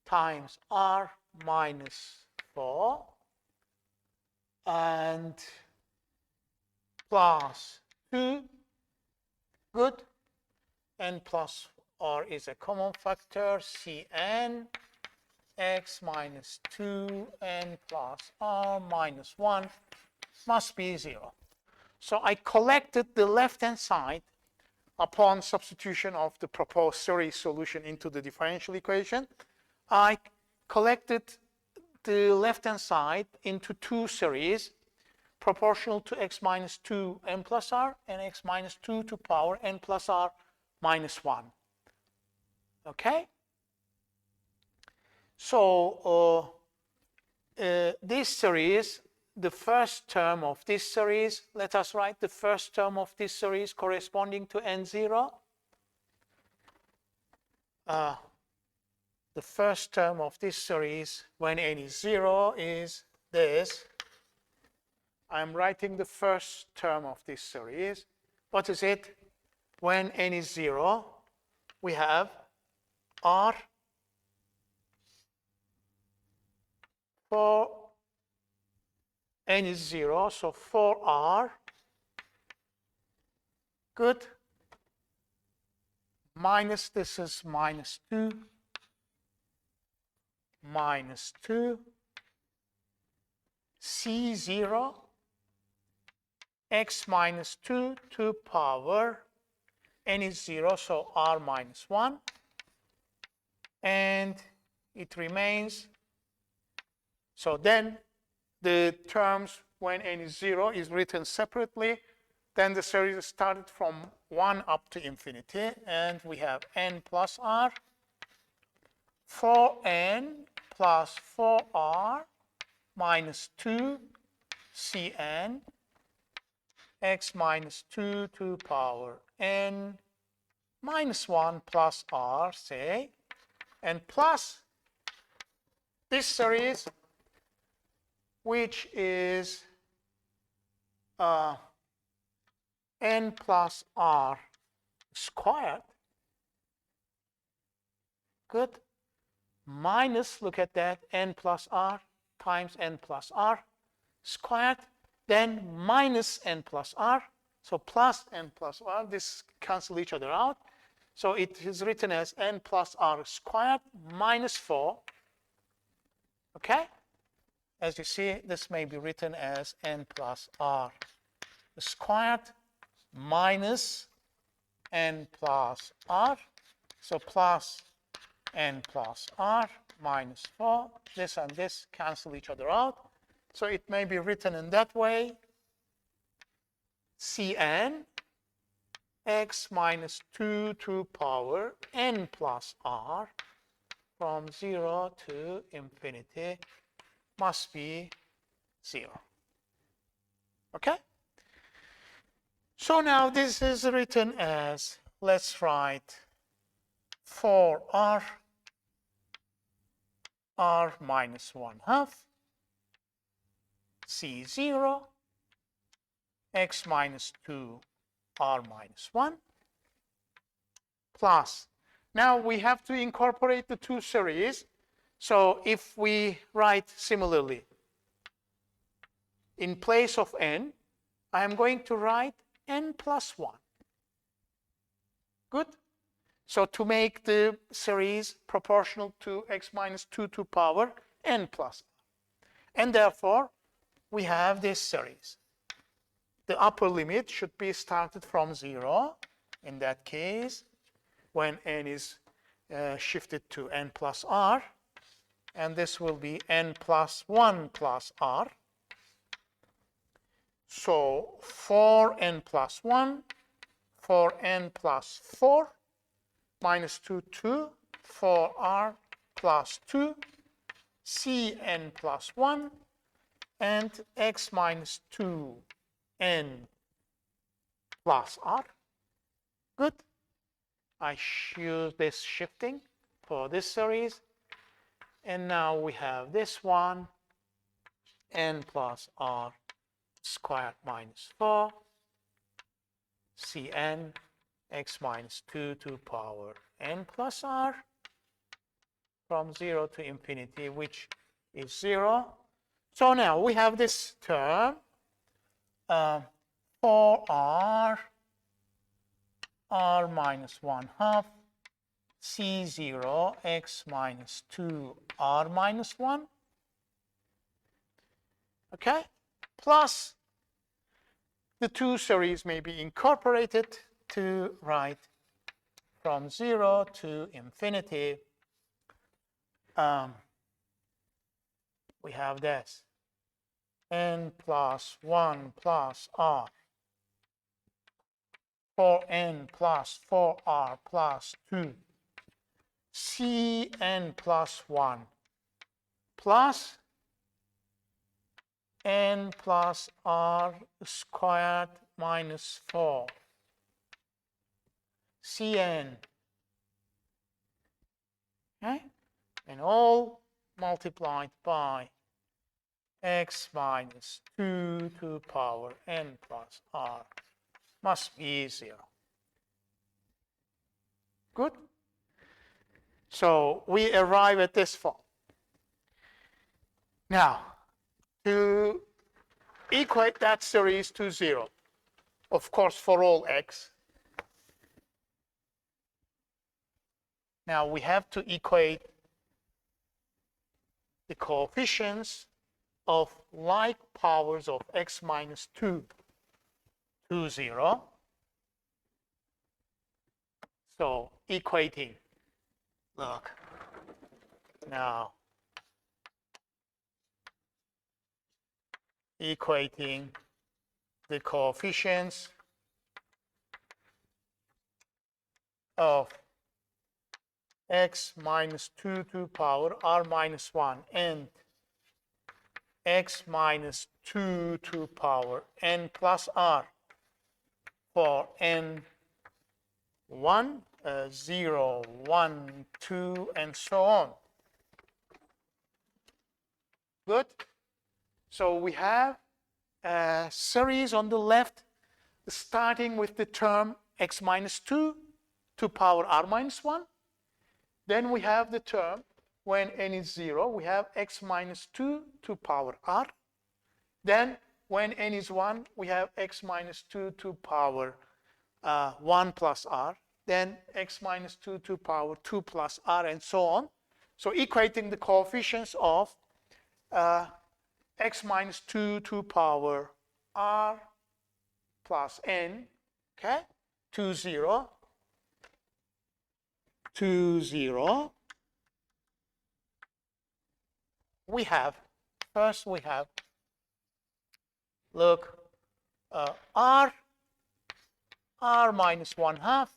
times r minus 4, and plus 2, good, n plus r is a common factor, Cn x minus 2 n plus r minus 1 must be 0. So I collected the left-hand side upon substitution of the proposed series solution into the differential equation. I collected the left-hand side into two series proportional to x minus 2 n plus r and x minus 2 to power n plus r minus 1. Okay? So this series, the first term of this series, let us write the first term of this series corresponding to n0. The first term of this series when n is 0 is this. I'm writing the first term of this series. What is it? When n is 0, we have r for n is 0, so 4r, good, minus, this is minus 2, minus 2, C0, x minus 2 to power n is 0, so r minus 1, and it remains. So then the terms when n is 0 is written separately. Then the series started from 1 up to infinity, and we have n plus r, 4n plus 4r minus 2 Cn x minus 2 to power n minus 1 plus r, say, and plus this series, which is n plus r squared, good, minus, look at that, n plus r times n plus r squared, then minus n plus r, so plus n plus r, this cancel each other out. So it is written as n plus r squared minus 4, okay? As you see, this may be written as n plus r squared minus n plus r, so plus n plus r minus 4, this and this cancel each other out. So it may be written in that way, Cn x minus 2 to power n plus r from 0 to infinity must be 0. Okay? So now this is written as, let's write 4r, r minus 1/2, c0, x minus 2, r minus 1, plus. Now we have to incorporate the two series. So if we write similarly, in place of n, I am going to write n plus 1. Good? So to make the series proportional to x minus 2 to power n plus r. And therefore, we have this series. The upper limit should be started from 0. In that case, when n is shifted to n plus r. And this will be n plus 1 plus r. So 4n plus 1, 4n plus 4, minus 2, 2, 4r plus 2, cn plus 1, and x minus 2n plus r. Good. I use this shifting for this series. And now we have this one, n plus r squared minus 4, cn, x minus 2 to power n plus r from 0 to infinity, which is 0. So now we have this term, 4r, r minus 1/2, c0, x minus 2, r minus 1. Okay? Plus the two series may be incorporated to write from 0 to infinity. We have this, n plus 1 plus r, 4n plus 4r plus 2, cn plus 1 plus n plus r squared minus 4, cn, okay? And all multiplied by x minus 2 to power n plus r must be 0. Good? So we arrive at this form. Now, to equate that series to 0, of course, for all x. Now we have to equate the coefficients of like powers of x minus 2 to 0. So equating, look, now equating the coefficients of x minus 2 to power r minus 1 and x minus 2 to power n plus r for n 1, 0, 1, 2, and so on. Good? So we have a series on the left starting with the term x minus 2 to power r minus 1. Then we have the term when n is 0, we have x minus 2 to power r. Then when n is 1, we have x minus 2 to power 1 plus r. Then x minus 2 to power 2 plus r, and so on. So equating the coefficients of x minus 2 to power r plus n, okay, to 0, to 0. We have, first we have, look, r r minus 1/2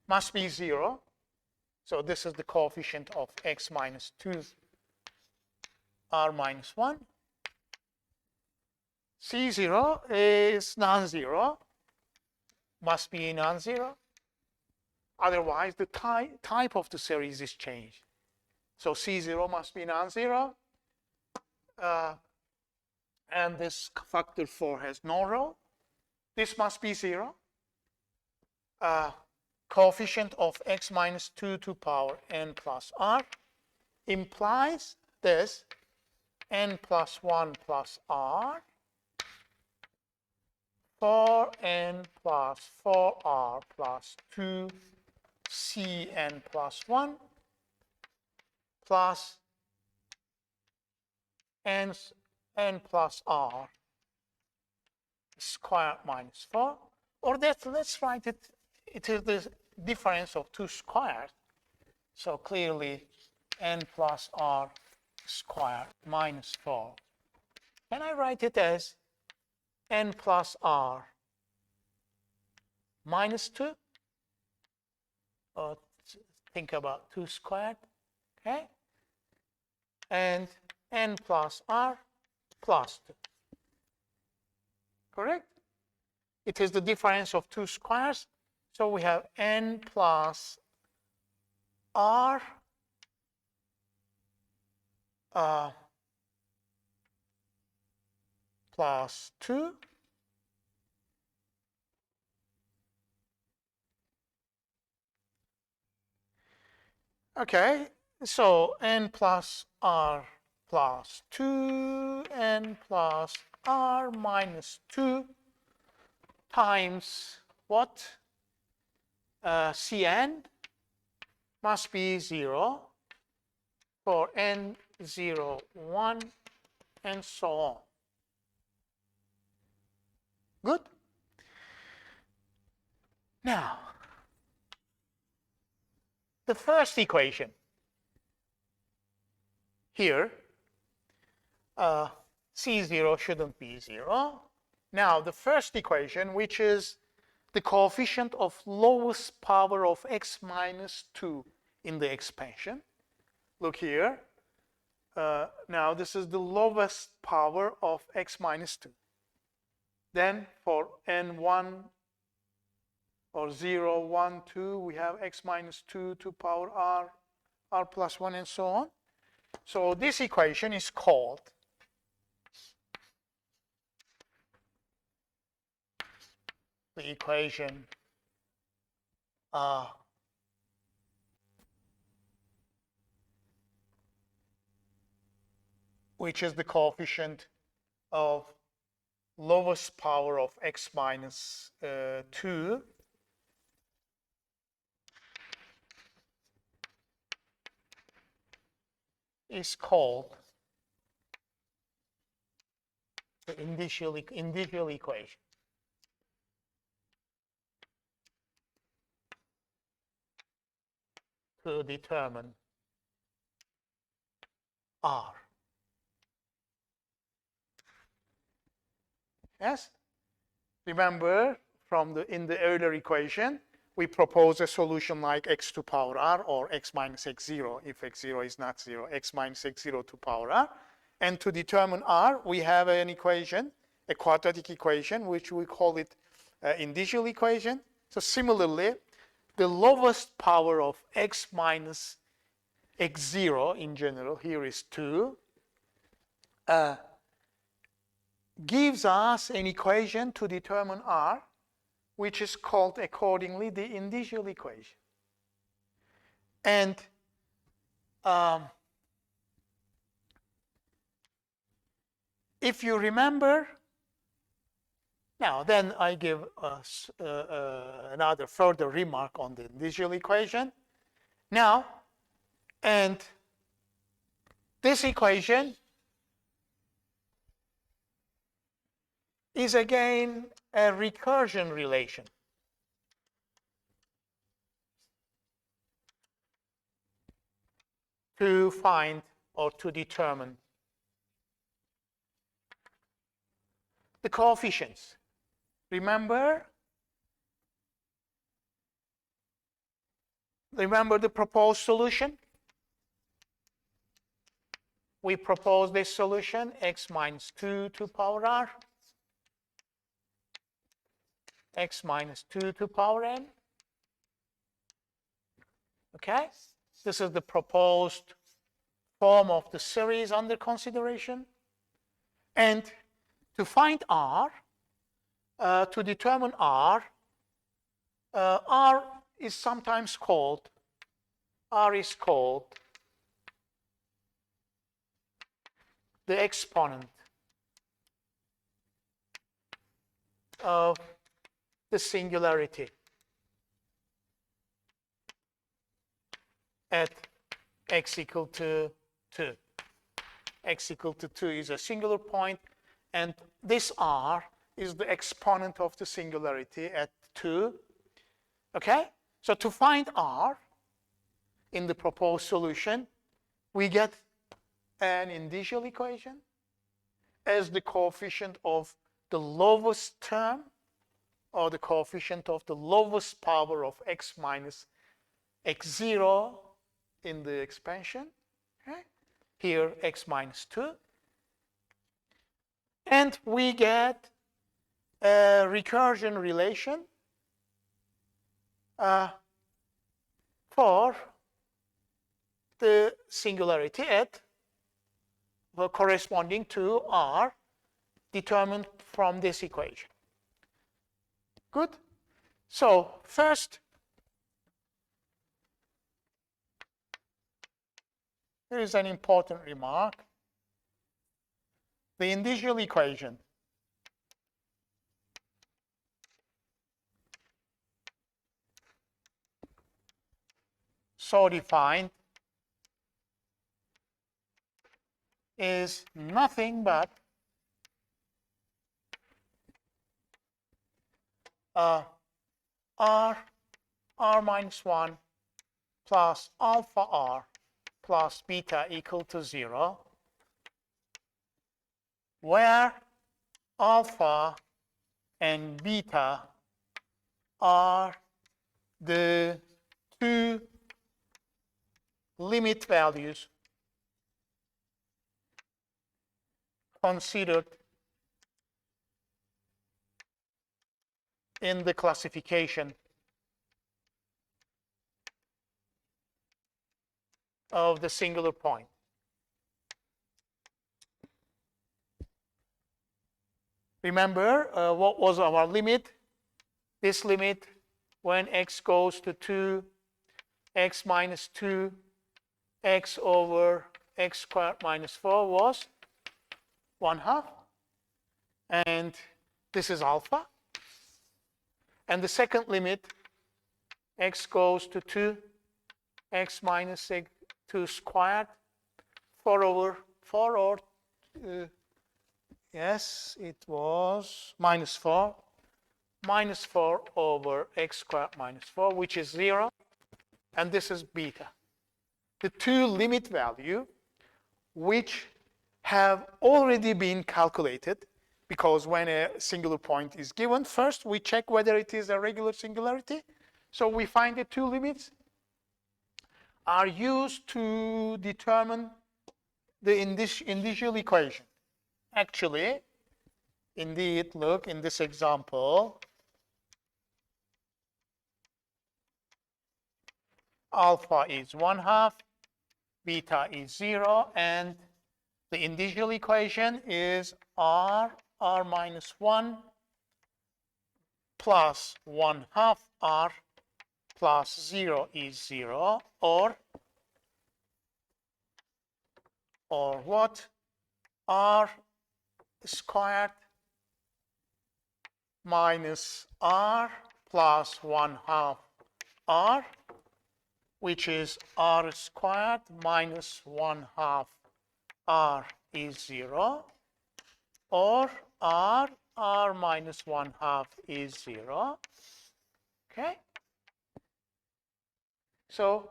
must be 0. So this is the coefficient of x minus 2 r minus 1. C0 is non-zero, must be non-zero. Otherwise, the type of the series is changed. So C0 must be non-zero. And this factor 4 has no role. This must be 0. Coefficient of x minus 2 to power n plus r implies this n plus 1 plus r for n plus 4r plus 2 cn plus 1 plus n plus r squared minus 4. Or let's write it, it is the difference of two squares. So clearly n plus r squared minus 4. Can I write it as n plus r minus 2? Or think about 2 squared, okay? And n plus r plus 2. Correct? It is the difference of two squares. So we have n plus r plus 2 okay, so n plus r plus 2 n plus r minus 2 times what? Cn must be 0 for n 0, 1, and so on. Good? Now, the first equation here, C0 shouldn't be 0. Now, the first equation, which is the coefficient of lowest power of x minus 2 in the expansion. Look here. Now, this is the lowest power of x minus 2. Then for n1 or 0, 1, 2, we have x minus 2 to power r, r plus 1, and so on. So this equation is called the equation which is the coefficient of lowest power of x minus 2 is called the initial equation. To determine r. Yes? Remember from in the earlier equation, we propose a solution like x to power r or x minus x0 if x0 is not 0, x minus x0 to power r. And to determine r, we have an equation, a quadratic equation, which we call it initial equation. So similarly, the lowest power of x minus x0 in general, here is 2, gives us an equation to determine r, which is called accordingly the initial equation. And if you remember, now then I give us another further remark on the initial equation. Now, and this equation is again a recursion relation. To find or to determine the coefficients. Remember the proposed solution? We propose this solution, x minus 2 to power r, x minus 2 to power n. Okay? This is the proposed form of the series under consideration. And to find r, to determine r, r is sometimes called, the exponent of the singularity at x equal to 2. X equal to 2 is a singular point, and this r is the exponent of the singularity at 2. Okay? So to find r in the proposed solution, we get an initial equation as the coefficient of the lowest term, or the coefficient of the lowest power of x minus x0 in the expansion. Okay? Here x minus 2. And we get a recursion relation for the singularity at corresponding to r determined from this equation. Good? So first, there is an important remark. The initial equation so defined is nothing but r minus 1 plus alpha r plus beta equal to 0, where alpha and beta are the two limit values considered in the classification of the singular point. Remember, what was our limit? This limit, when x goes to 2, x minus 2, x over x squared minus 4 was 1/2. And this is alpha. And the second limit, x goes to 2, x minus 2 squared, 4 over 4, or yes, it was minus 4 over x squared minus 4, which is 0. And this is beta. The two limit value which have already been calculated, because when a singular point is given, first we check whether it is a regular singularity. So we find the two limits are used to determine the initial equation. Actually, indeed, look in this example, alpha is 1/2, beta is 0, and the initial equation is r minus 1 plus 1/2 r plus 0 is 0, or what? R squared minus r plus 1/2 r, which is r squared minus 1/2 r is 0, or r minus 1/2 is 0. Okay? So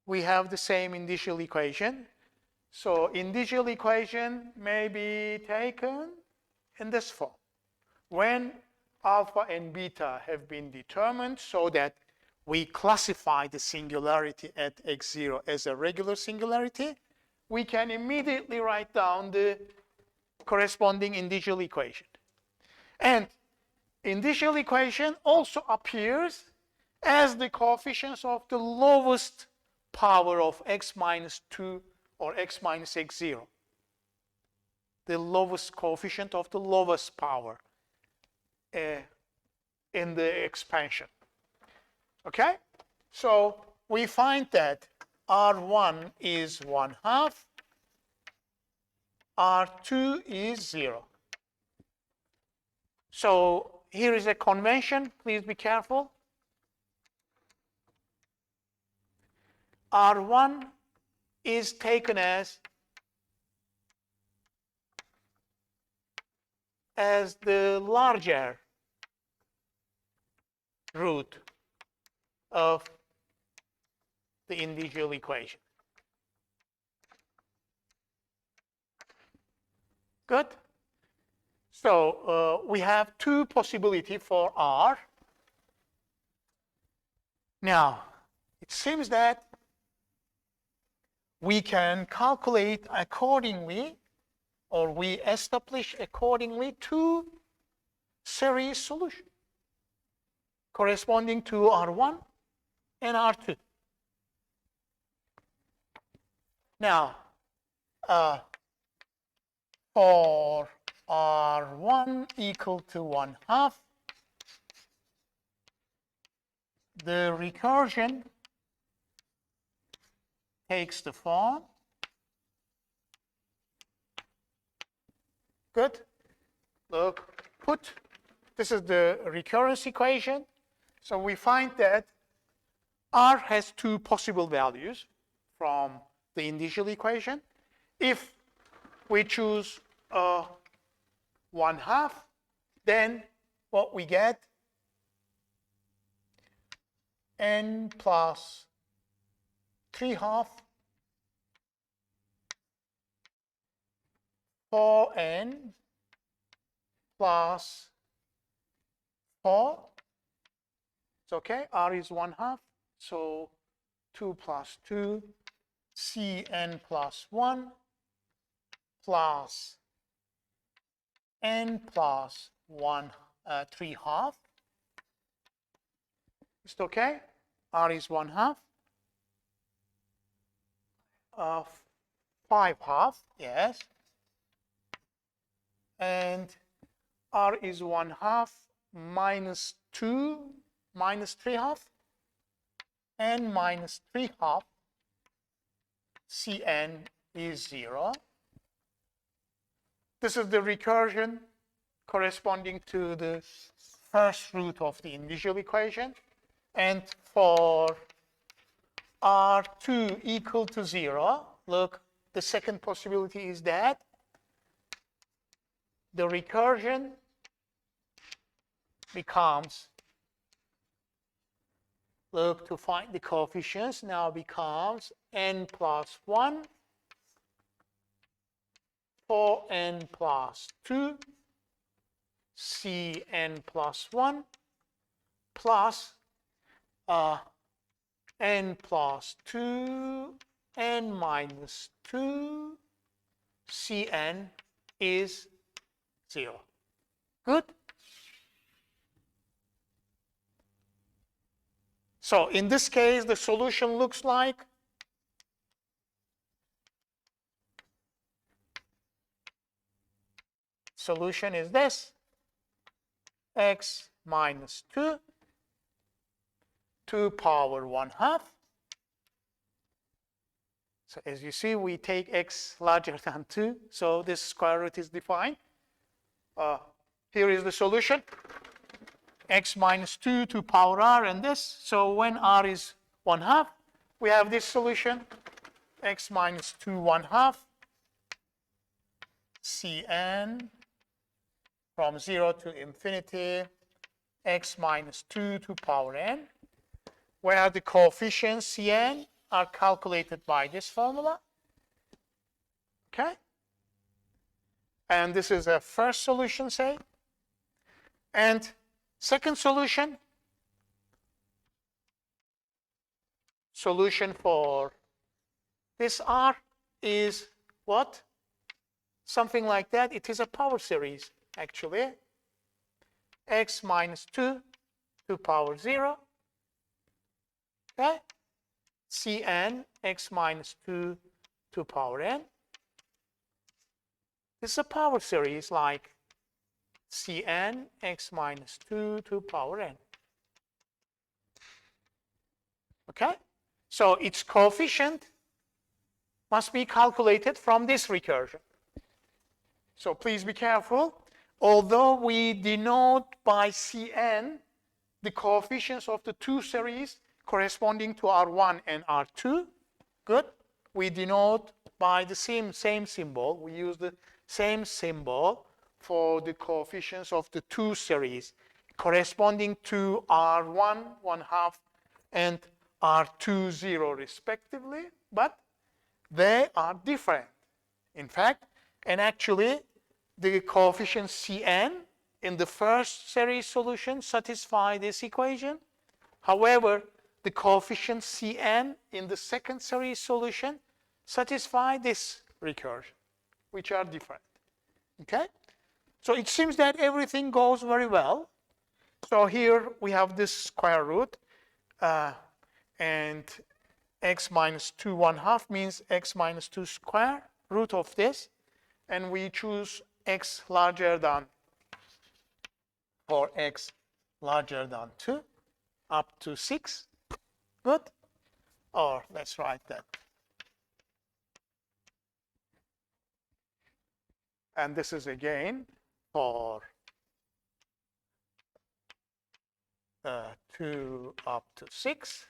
we have the same initial equation. So initial equation may be taken in this form. When alpha and beta have been determined so that we classify the singularity at x0 as a regular singularity, we can immediately write down the corresponding initial equation. And initial equation also appears as the coefficients of the lowest power of x minus 2 or x minus x0. The lowest coefficient of the lowest power in the expansion. Okay? So we find that R1 is 1/2, R2 is 0. So here is a convention. Please be careful. R1 is taken as the larger root of the individual equation. Good? So we have two possibilities for R. Now, it seems that we can calculate accordingly, or we establish accordingly, two series solutions corresponding to R1 and R2. Now, for R1 equal to 1/2, the recursion takes the form. Good. Look, this is the recurrence equation. So we find that R has two possible values from the initial equation. If we choose 1/2, then what we get, n plus 3/2 4n plus 4. It's okay. R is 1/2. So 2 plus 2, Cn plus 1 plus n plus 1 3/2. Is it okay? R is 1/2. 5/2, yes. And R is 1/2 minus 2 minus 3/2 and minus 3/2. Cn is 0. This is the recursion corresponding to the first root of the initial equation. And for R2 equal to 0, look, the second possibility is that the recursion becomes, look, to find the coefficients now becomes n plus 1 4n plus 2 Cn plus 1 plus n plus 2 n minus 2 Cn is 0. Good? So in this case, the solution looks like solution is this: x minus 2 to power 1/2. So as you see, we take x larger than 2, so this square root is defined. Here is the solution: x minus 2 to power r and this. So when r is 1/2, we have this solution: x minus 2 1/2 Cn from 0 to infinity x minus 2 to power n, where the coefficients Cn are calculated by this formula. Okay? And this is a first solution, say. And Second solution for this R is what? Something like that. It is a power series, actually. X minus 2 to power 0. Okay? Cn x minus 2 to power n. This is a power series like Cn x minus 2 to power n. Okay? So its coefficient must be calculated from this recursion. So please be careful. Although we denote by Cn the coefficients of the two series corresponding to R1 and R2, good. We denote by the same symbol. We use the same symbol for the coefficients of the two series corresponding to R1, 1/2, and R2, 0 respectively, but they are different. In fact, and actually, the coefficient Cn in the first series solution satisfy this equation. However, the coefficient Cn in the second series solution satisfy this recursion, which are different. Okay? So it seems that everything goes very well. So here we have this square root, and x minus 2 1/2 means x minus 2 square root of this, and we choose x larger than, or x larger than 2 up to 6. Good? Or let's write that. And this is again for 2 up to 6.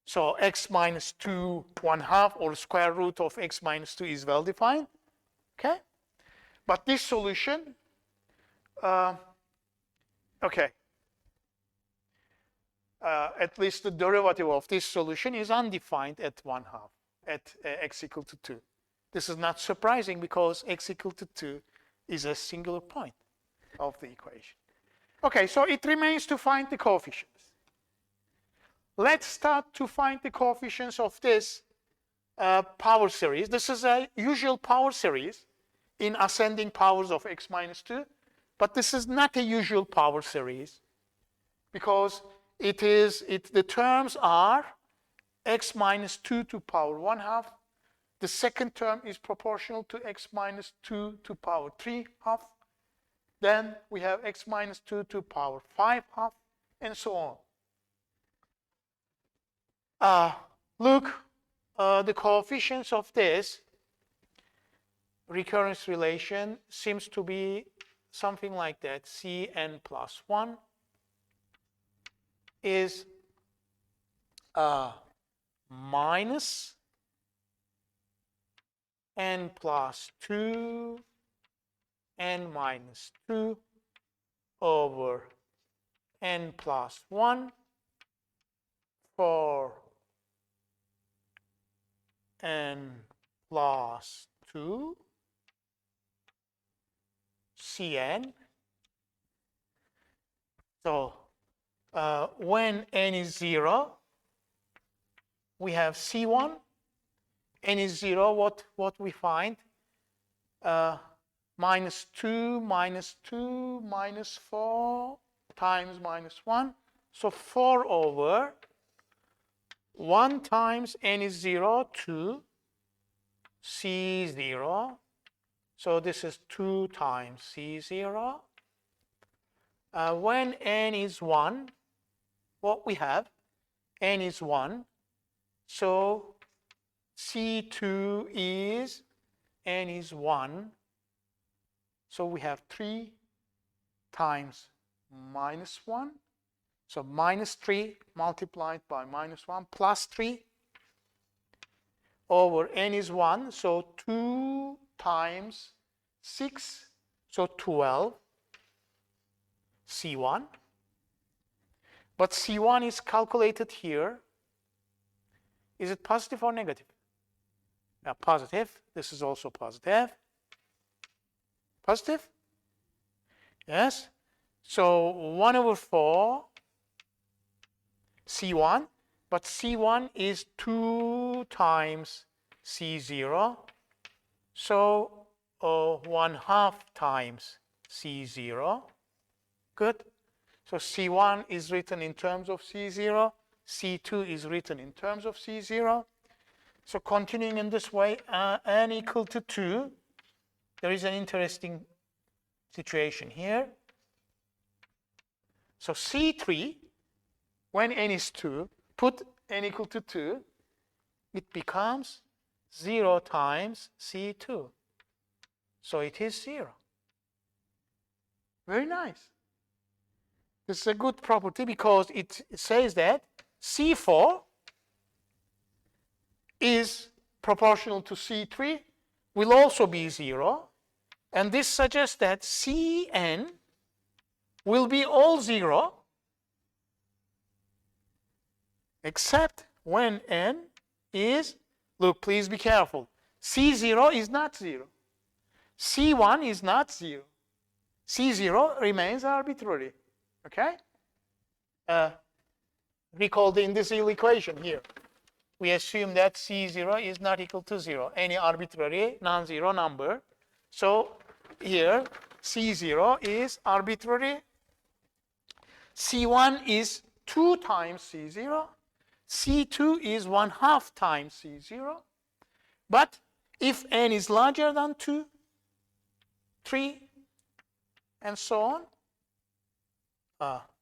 So x minus 2 1/2 or square root of x minus 2 is well defined. Okay? But this solution, okay, at least the derivative of this solution is undefined at 1/2, at x equal to 2. This is not surprising because x equal to 2 is a singular point of the equation. Okay, so it remains to find the coefficients. Let's start to find the coefficients of this power series. This is a usual power series in ascending powers of x minus 2, but this is not a usual power series because the terms are x minus 2 to power 1/2. The second term is proportional to x minus 2 to power 3/2. Then we have x minus 2 to power 5/2, and so on. Look, the coefficients of this recurrence relation seems to be something like that. Cn plus 1 is minus n plus 2 n minus 2 over n plus 1 for n plus 2 Cn. So when n is 0, we have C1. N is 0, what we find? Minus 2 minus 2 minus 4 times minus 1. So 4 over 1 times n is 0, 2, C0. So this is 2 times C0. When n is 1, what we have? N is 1. So C2 is, n is 1. So we have 3 times minus 1. So minus 3 multiplied by minus 1 plus 3 over n is 1. So 2 times 6. So 12 C1. But C1 is calculated here. Is it positive or negative? Now, positive. This is also positive. Positive? Yes. So 1 over 4 C1, but C1 is 2 times C0. So 1/2 times C0. Good. So C1 is written in terms of C0. C2 is written in terms of C0. So continuing in this way, n equal to 2, there is an interesting situation here. So C3, when n is 2, put n equal to 2, it becomes 0 times C2. So it is 0. Very nice. This is a good property because it says that C4 is proportional to C3, will also be 0. And this suggests that Cn will be all 0 except when n is, look, please be careful. C0 is not 0. C1 is not 0. C0 remains arbitrary. Okay? Recall the indicial equation here. We assume that C0 is not equal to 0, any arbitrary non-zero number. So here C0 is arbitrary. C1 is 2 times C0. C2 is 1/2 times C0. But if n is larger than 2, 3, and so on,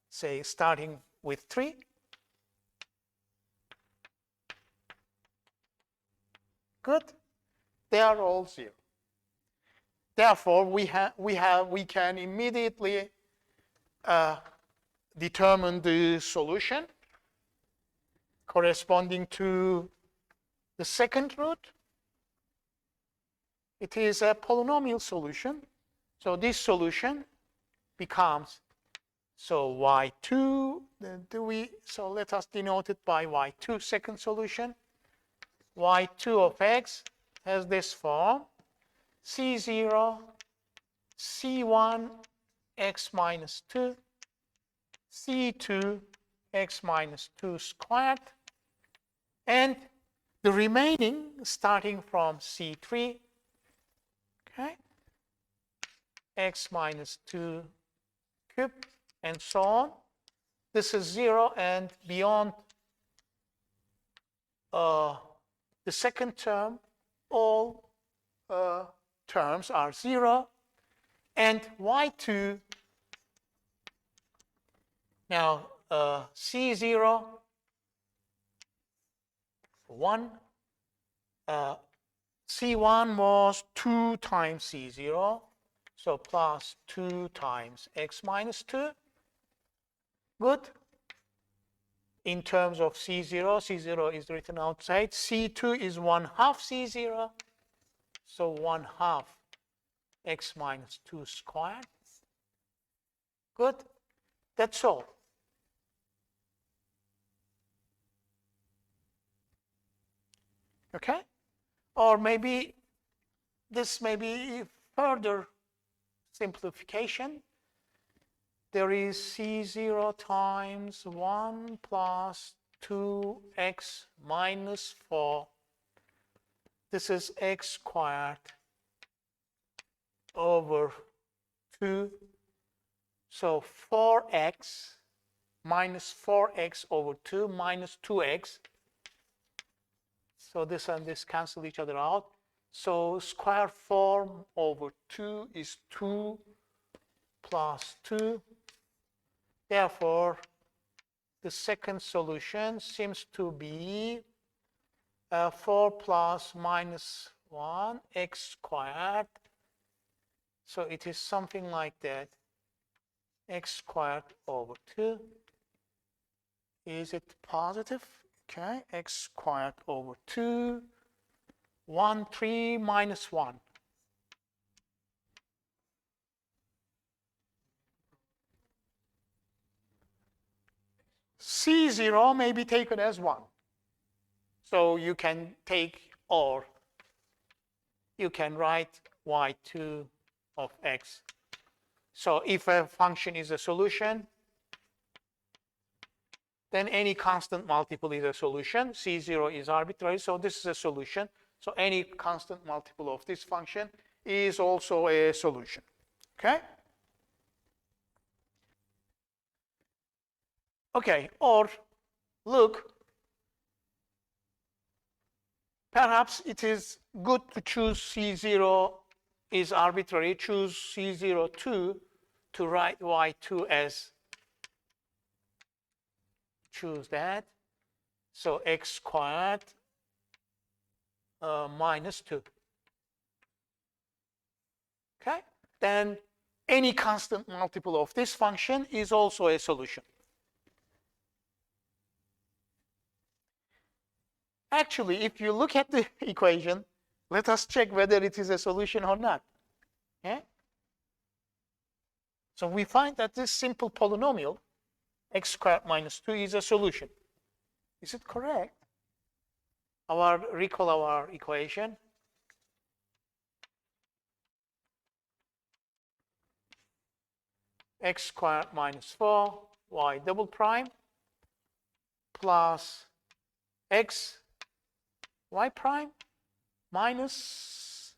say starting with 3, good, they are all 0. Therefore, we can immediately determine the solution corresponding to the second root. It is a polynomial solution. So this solution becomes, so y2, so let us denote it by y2, second solution. Y2 of x has this form, C0, C1, x minus 2, C2, x minus 2 squared, and the remaining starting from C3, okay, x minus 2 cubed, and so on. This is 0, and beyond the second term, all terms are 0, and y2, now C0, 1, C1 was 2 times C0, so plus 2 times x minus 2. Good. In terms of C0, C0 is written outside. C2 is 1/2 C0, so 1/2 x minus 2 squared. Good. That's all. Okay? Or maybe this may be further simplification. There is C0 times 1 plus 2x minus 4. This is x squared over 2. So 4x minus 4x over 2 minus 2x. So this and this cancel each other out. So square form over 2 is 2 plus 2. Therefore, the second solution seems to be 4 plus minus 1 x squared. So it is something like that. X squared over 2. Is it positive? Okay, x squared over 2. 1, 3 minus 1. C0 may be taken as 1. So you can take, or you can write y2 of x So if a function is a solution, then any constant multiple is a solution. C0 is arbitrary, so this is a solution. So any constant multiple of this function is also a solution. Okay? Okay, or look, perhaps it is good to choose C0 is arbitrary, choose C02 to write Y2 as, choose that. So x squared minus 2. Okay? Then any constant multiple of this function is also a solution. Actually, if you look at the equation, let us check whether it is a solution or not. Yeah? So we find that this simple polynomial, x squared minus 2, is a solution. Is it correct? Recall our equation. X squared minus 4 y double prime plus x y prime minus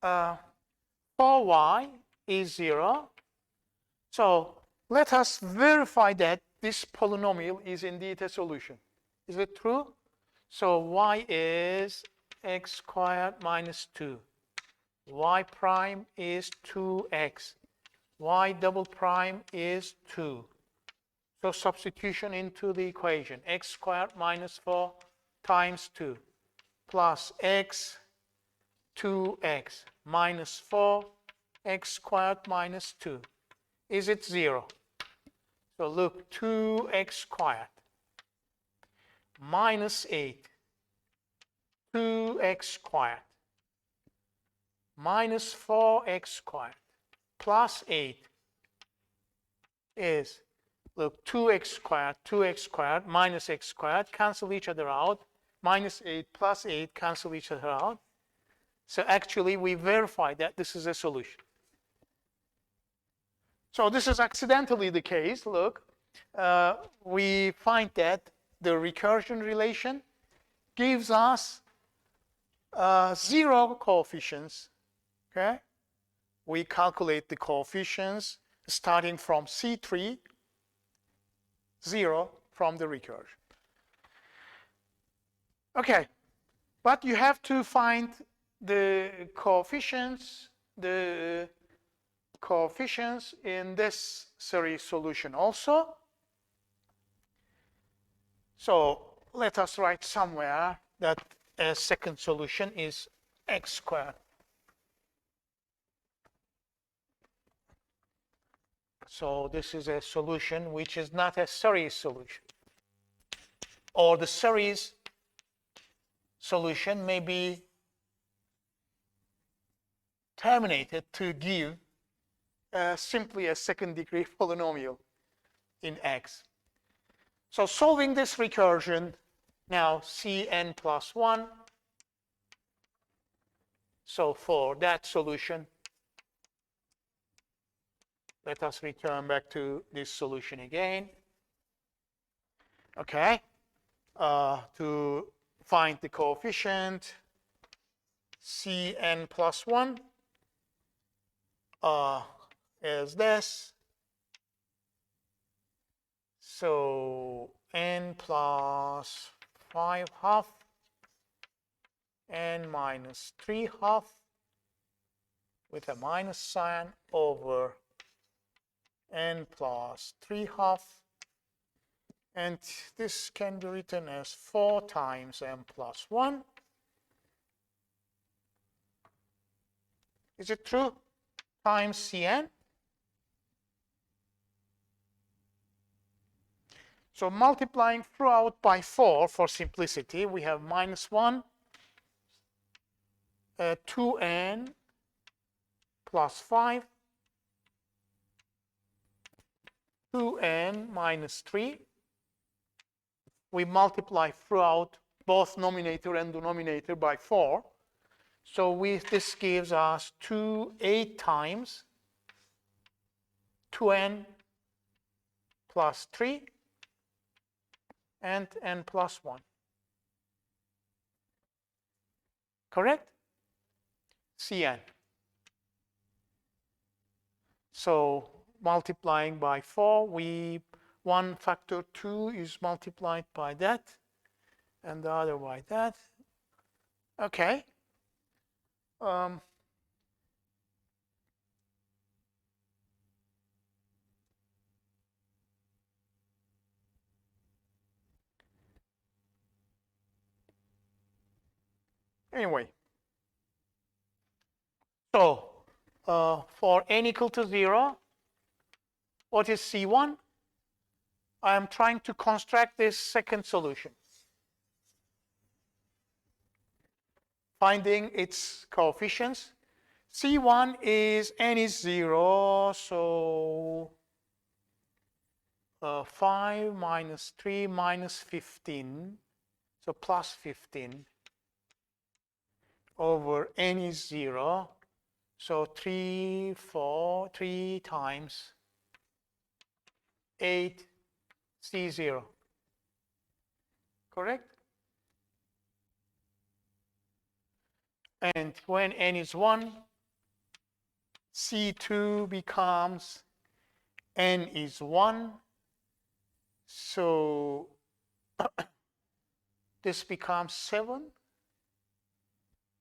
4y is 0. So let us verify that this polynomial is indeed a solution. Is it true? So y is x squared minus 2. Y prime is 2x. Y double prime is 2. So substitution into the equation. X squared minus 4 times 2 plus x 2x minus 4 x squared minus 2. Is it 0? So look, 2x squared minus 8, 2x squared minus 4x squared plus 8 is, look, 2x squared minus x squared cancel each other out, minus 8 plus 8 cancel each other out. So actually we verify that this is a solution. So this is accidentally the case. Look, we find that the recursion relation gives us 0 coefficients. Okay, we calculate the coefficients starting from C3, 0 from the recursion. Okay, but you have to find the coefficients in this series solution also. So let us write somewhere that a second solution is x squared. So this is a solution which is not a series solution. Or the series solution may be terminated to give simply a second degree polynomial in x. So solving this recursion, now Cn plus 1. So for that solution, let us return back to this solution again. Okay, to find the coefficient Cn plus 1 is this. So n plus 5 half n minus 3 half with a minus sign over n plus 3 half, and this can be written as 4 times n plus 1. Is it true? Times Cn. So multiplying throughout by 4 for simplicity, we have minus 1, 2n plus 5, 2n minus 3. We multiply throughout both numerator and denominator by 4. So this gives us 8 times 2n plus 3 and n plus 1. Correct? Cn. So multiplying by 4, 1 factor 2 is multiplied by that, and the other by that. Okay. Anyway, so for n equal to 0, what is C1? I am trying to construct this second solution, finding its coefficients. C1 is n is 0, so 5 minus 3 minus 15, so plus 15 over n is 0, so 3 times 8 C0. Correct? And when n is 1, C2 becomes n is 1. So this becomes 7.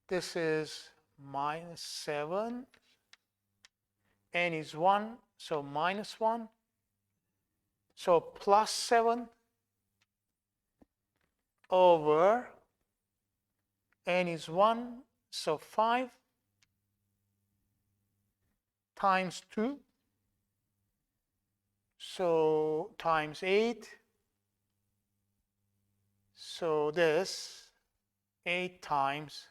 This is minus 7. N is 1, so minus 1. So plus 7 over n is 1, so 5 times 2, so times 8. So this 8 times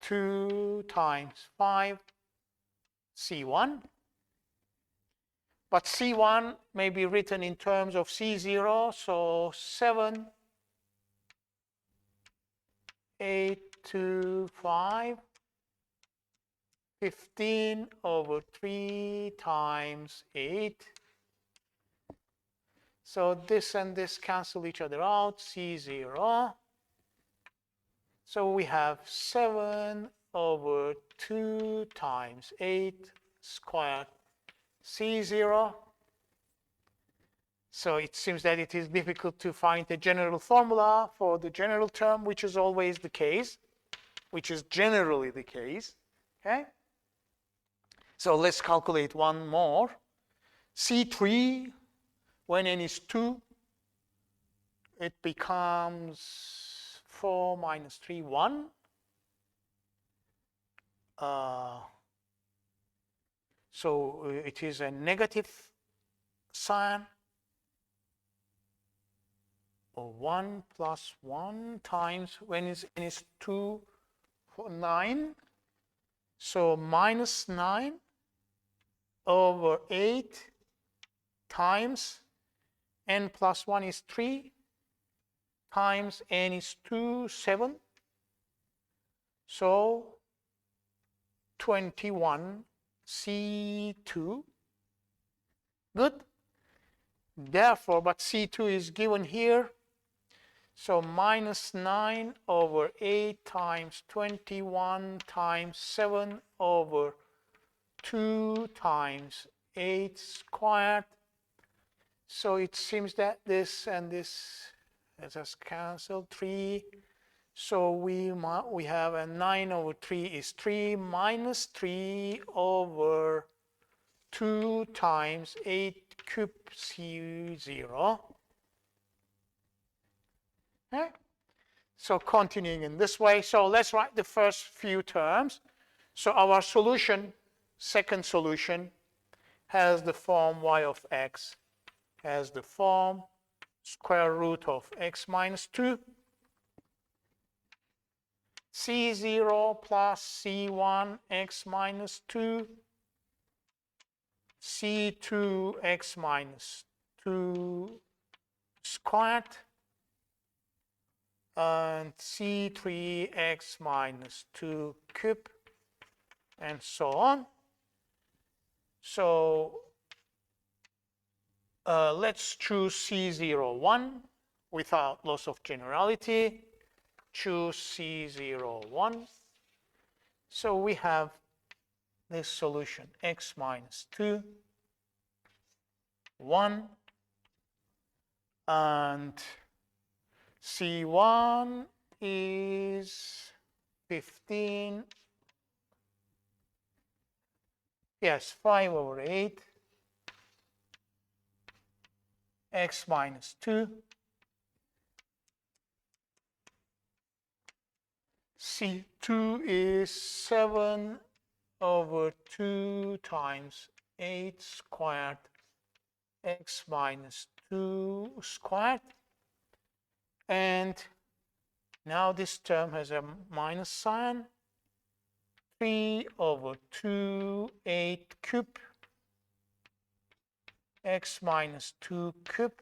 2 times 5, C1. But C1 may be written in terms of C0, so 7, 8 to 5, 15 over 3 times 8. So this and this cancel each other out, C0. So we have 7 over 2 times 8 squared C0. So it seems that it is difficult to find a general formula for the general term, which is always the case, which is generally the case. Okay? So let's calculate one more. C3, when n is 2, it becomes 4 minus 3, 1. So it is a negative sign. Or 1 plus 1 times when n is 2, 9. So minus 9 over 8 times n plus 1 is 3 times n is 2, 7. So 21 C2. Good. Therefore, but C2 is given here. So minus 9 over 8 times 21 times 7 over 2 times 8 squared. So it seems that this and this is just cancelled, 3. So we have a 9 over 3 is 3 minus 3 over 2 times 8 cube C0. Okay. So continuing in this way. So let's write the first few terms. So our solution, second solution, has the form y of x, has the form square root of x minus 2, C0 plus C1 x minus 2, C2 x minus 2 squared and C3x minus 2 cube, and so on. So let's choose C01 without loss of generality. Choose C01. So we have this solution x minus 2, 1, and C1 is 15, yes, 5 over 8, x minus 2, C2 is 7 over 2 times 8 squared x minus 2 squared. And now this term has a minus sign. 3 over 2, 8 cube, x minus 2 cube,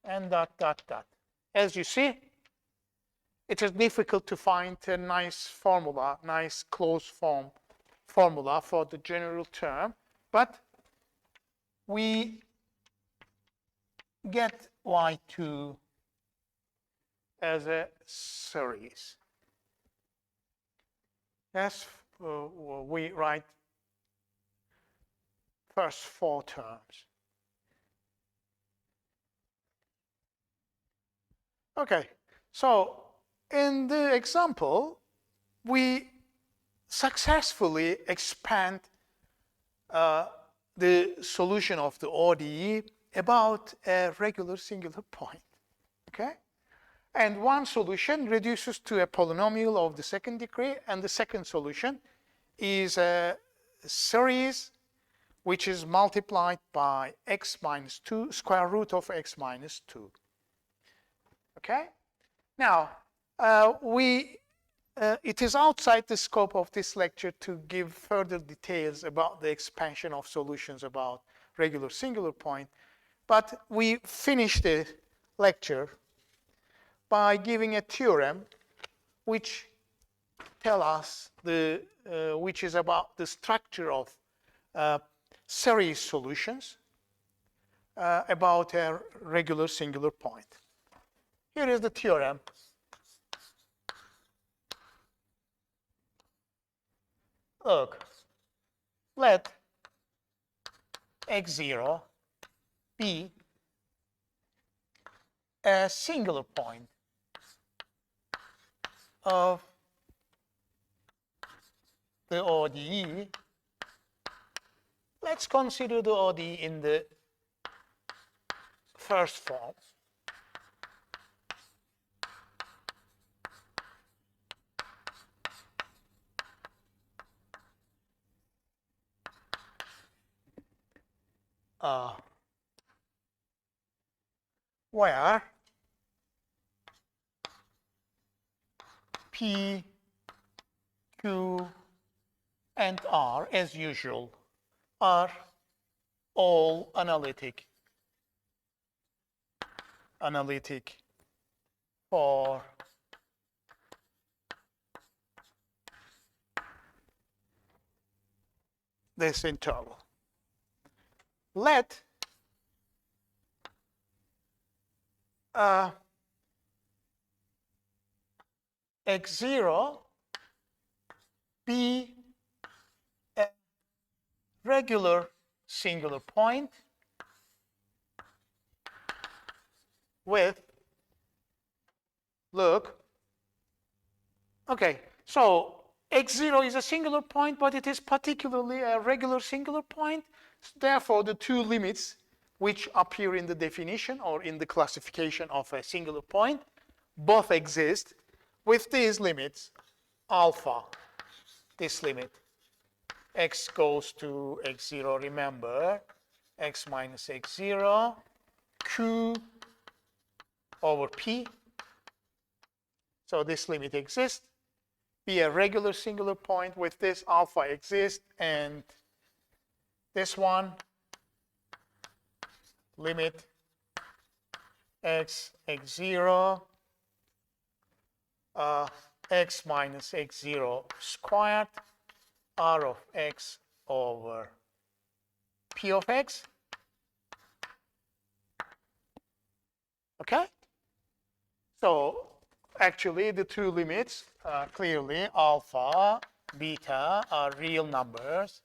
and dot, dot, dot. As you see, it is difficult to find a nice formula, nice closed form formula for the general term, but we get y2 as a series. Yes, we write first 4 terms. Okay, so in the example, we successfully expand the solution of the ODE about a regular singular point. Okay? And one solution reduces to a polynomial of the second degree, and the second solution is a series which is multiplied by x minus 2, square root of x minus 2. Okay? Now, it is outside the scope of this lecture to give further details about the expansion of solutions about regular singular point, but we finish the lecture by giving a theorem which tell us which is about the structure of series solutions about a regular singular point. Here is the theorem. Look, let x0 be a singular point of the ODE. Let's consider the ODE in the first form. Where P, Q, and R, as usual, are all analytic for this interval. Let x0 be a regular singular point with, look, okay, so x0 is a singular point, but it is particularly a regular singular point. Therefore, the two limits which appear in the definition or in the classification of a singular point both exist. With these limits, alpha, this limit, x goes to x0, remember, x minus x0, q over p. So this limit exists. Be a regular singular point with this alpha exists, and this one, limit x x0 x minus x0 squared r of x over p of x. Okay? So actually the two limits clearly alpha, beta are real numbers.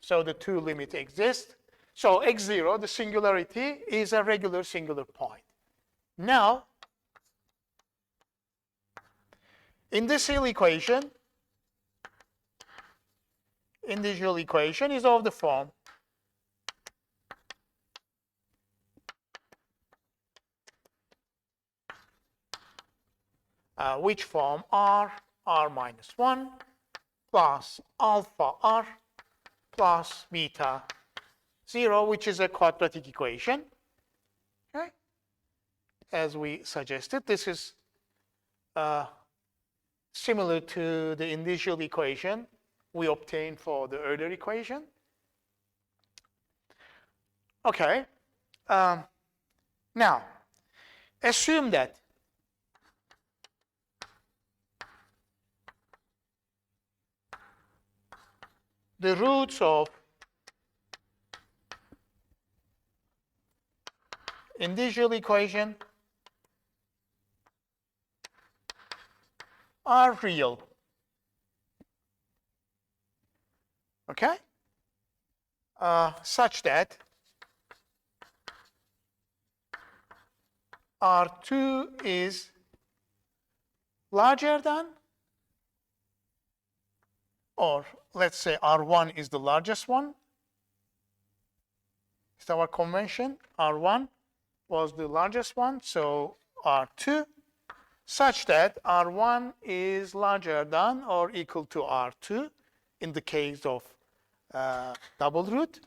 So the two limits exist. So x0, the singularity, is a regular singular point. Now, in this equation is of the form which form r minus 1 plus alpha r plus beta 0, which is a quadratic equation. Okay? As we suggested, this is similar to the initial equation we obtained for the earlier equation. Okay. Now, assume that the roots of initial equation are real. Okay? Such that R2 is larger than, or let's say R1 is the largest one. It's our convention. R1 was the largest one, so R2, such that R1 is larger than or equal to R2 in the case of double root.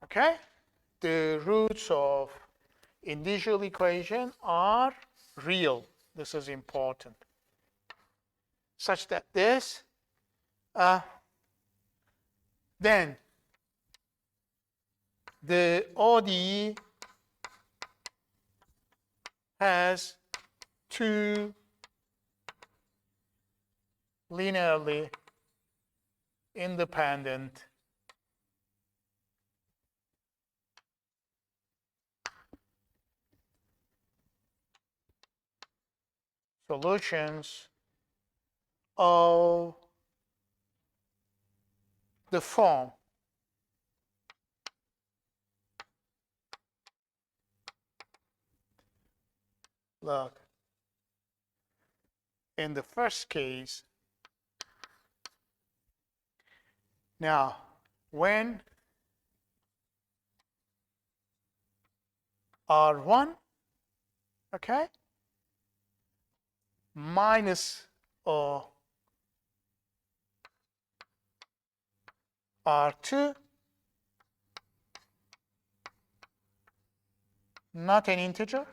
Okay? The roots of initial equation are real. This is important. Such that this, then the ODE has two linearly independent solutions of the form look, in the first case, now when R1, okay, minus R2, not an integer.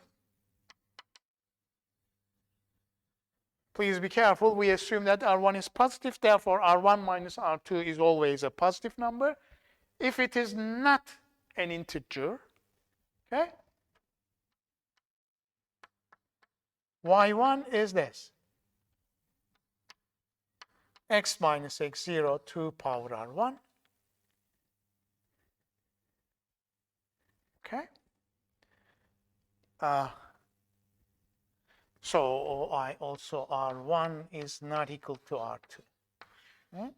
Please be careful. We assume that R1 is positive. Therefore, R1 minus R2 is always a positive number. If it is not an integer, okay, Y1 is this. X minus X0 to power R1. Okay. So I also R1 is not equal to R2. Okay?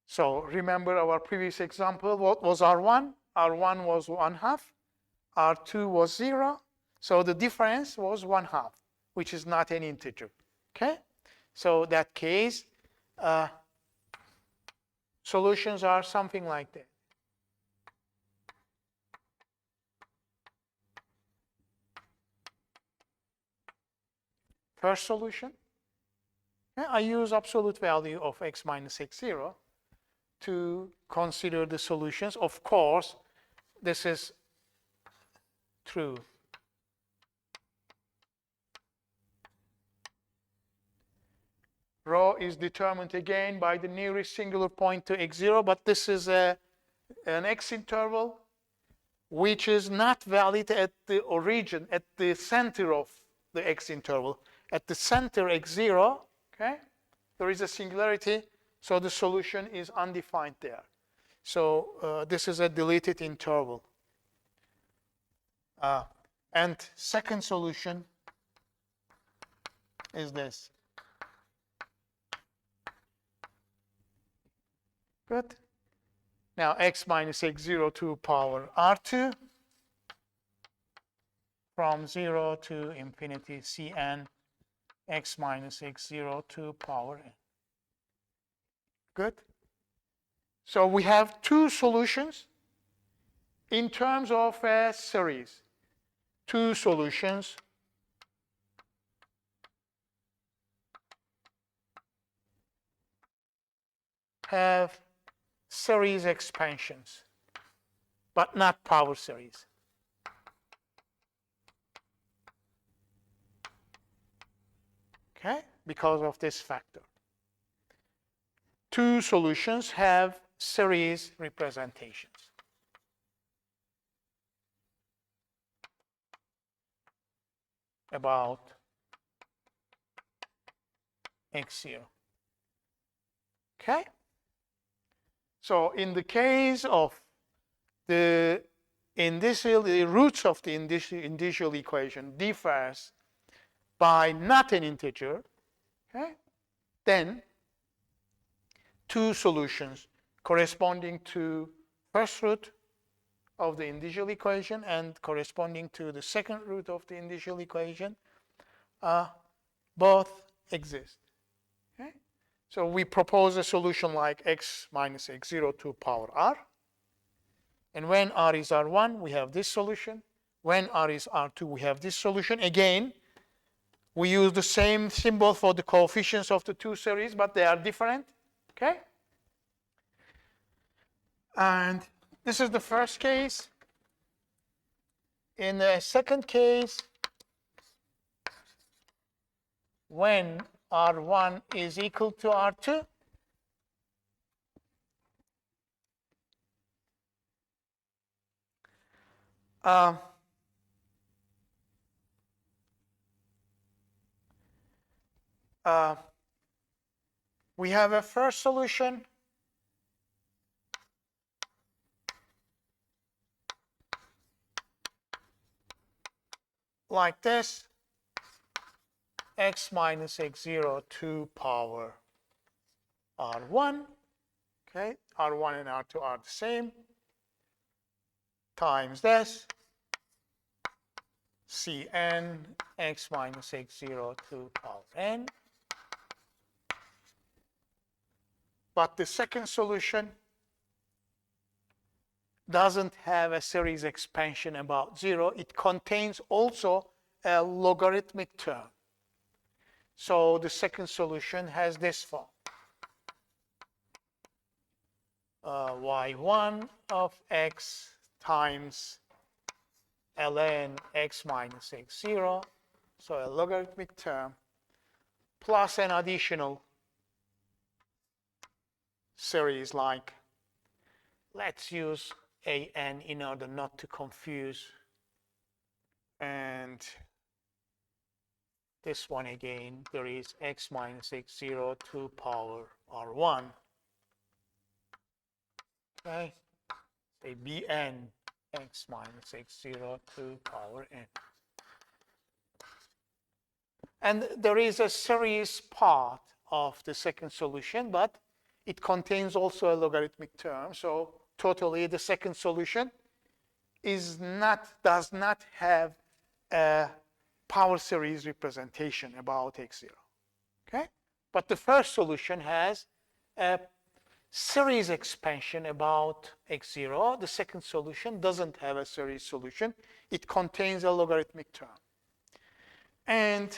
So remember our previous example, what was R1? R1 was 1/2, R2 was 0, so the difference was 1/2, which is not an integer. Okay? So that case, solutions are something like that. First solution, I use absolute value of x minus x0 to consider the solutions. Of course, this is true. Rho is determined again by the nearest singular point to x0, but this is an x interval. which is not valid at the origin, at the center of the x interval. At the center x0, okay, there is a singularity, so the solution is undefined there. So this is a deleted interval. And second solution is this. Good. Now x minus x0 to power r2 from 0 to infinity Cn x minus x0 to power n. Good. So we have two solutions in terms of a series. Two solutions have series expansions, but not power series. Okay, because of this factor. Two solutions have series representations. About x0. Okay? So in the case of the initial, the roots of the initial equation differs by not an integer, okay? Then two solutions corresponding to first root of the initial equation and corresponding to the second root of the initial equation both exist. Okay? So we propose a solution like x minus x0 to power r. And when r is r1, we have this solution. When r is r2, we have this solution. Again, we use the same symbol for the coefficients of the two series, but they are different. Okay? And this is the first case. In the second case, when r1 is equal to r2, we have a first solution like this, x minus x0 to power r1. Okay, r1 and r2 are the same, times this, Cn x minus x0 to power n. But the second solution doesn't have a series expansion about 0. It contains also a logarithmic term. So the second solution has this form. Y1 of x times ln x minus x0, so a logarithmic term, plus an additional series like, let's use an in order not to confuse, and this one again, there is x minus x0 to power r1. Okay, say bn x minus x0 to power n. And there is a series part of the second solution, but it contains also a logarithmic term. So totally the second solution does not have a power series representation about x0. Okay? But the first solution has a series expansion about x0. The second solution doesn't have a series solution. It contains a logarithmic term. And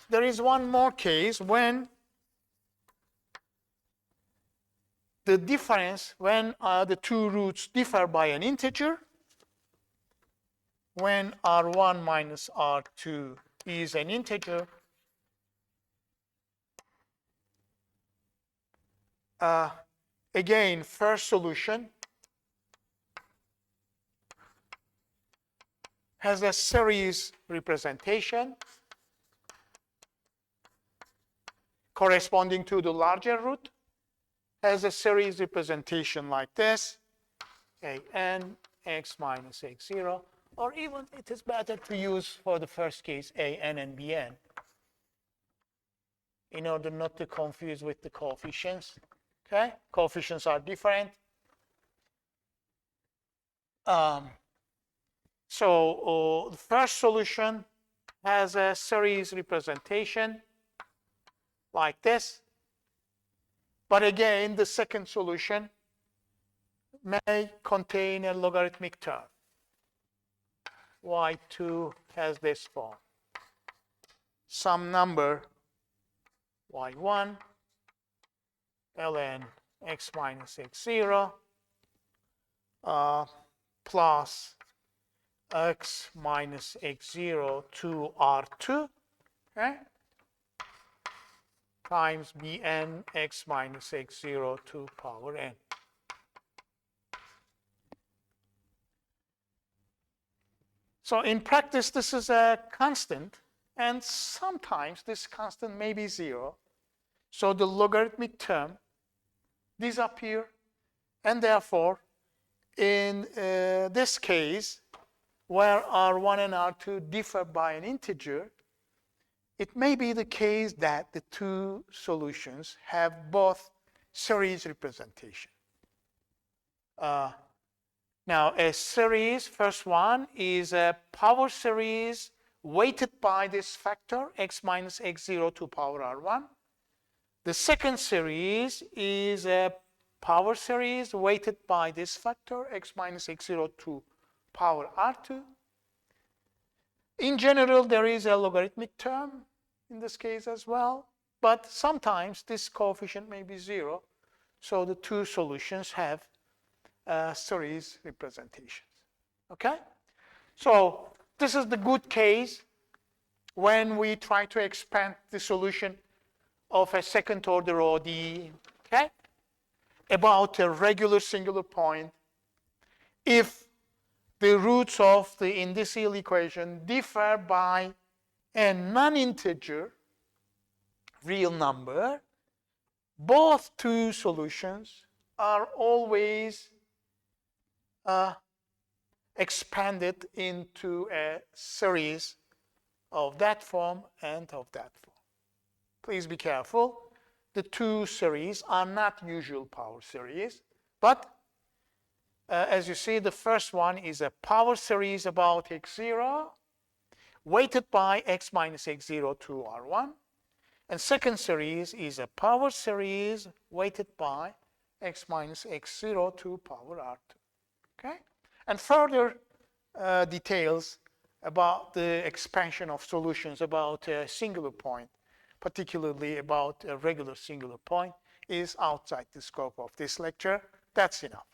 there is one more case when the difference, when the two roots differ by an integer, when r1 minus r2 is an integer, again, first solution has a series representation corresponding to the larger root, has a series representation like this, an x minus x0, or even it is better to use for the first case an and bn in order not to confuse with the coefficients. Okay, coefficients are different. So the first solution has a series representation like this. But again, the second solution may contain a logarithmic term. y2 has this form. Some number y1 ln x minus x0 plus x minus x0 to r2, okay, times bn x minus x0 to power n. So in practice, this is a constant, and sometimes this constant may be 0. So the logarithmic term disappears, and therefore, in this case, where r1 and r2 differ by an integer, it may be the case that the two solutions have both series representation. Now, a series, first one, is a power series weighted by this factor, x minus x0 to power r1. The second series is a power series weighted by this factor, x minus x0 to power r2. In general, there is a logarithmic term in this case as well, but sometimes this coefficient may be 0, so the two solutions have series representations. Okay? So this is the good case when we try to expand the solution of a second order ODE, okay, about a regular singular point if the roots of the indicial equation differ by a non-integer real number. Both two solutions are always expanded into a series of that form and of that form. Please be careful. The two series are not usual power series, but as you see, the first one is a power series about x0 weighted by x minus x0 to r1, and second series is a power series weighted by x minus x0 to power r2. Okay? And further details about the expansion of solutions about a singular point, particularly about a regular singular point, is outside the scope of this lecture. That's enough.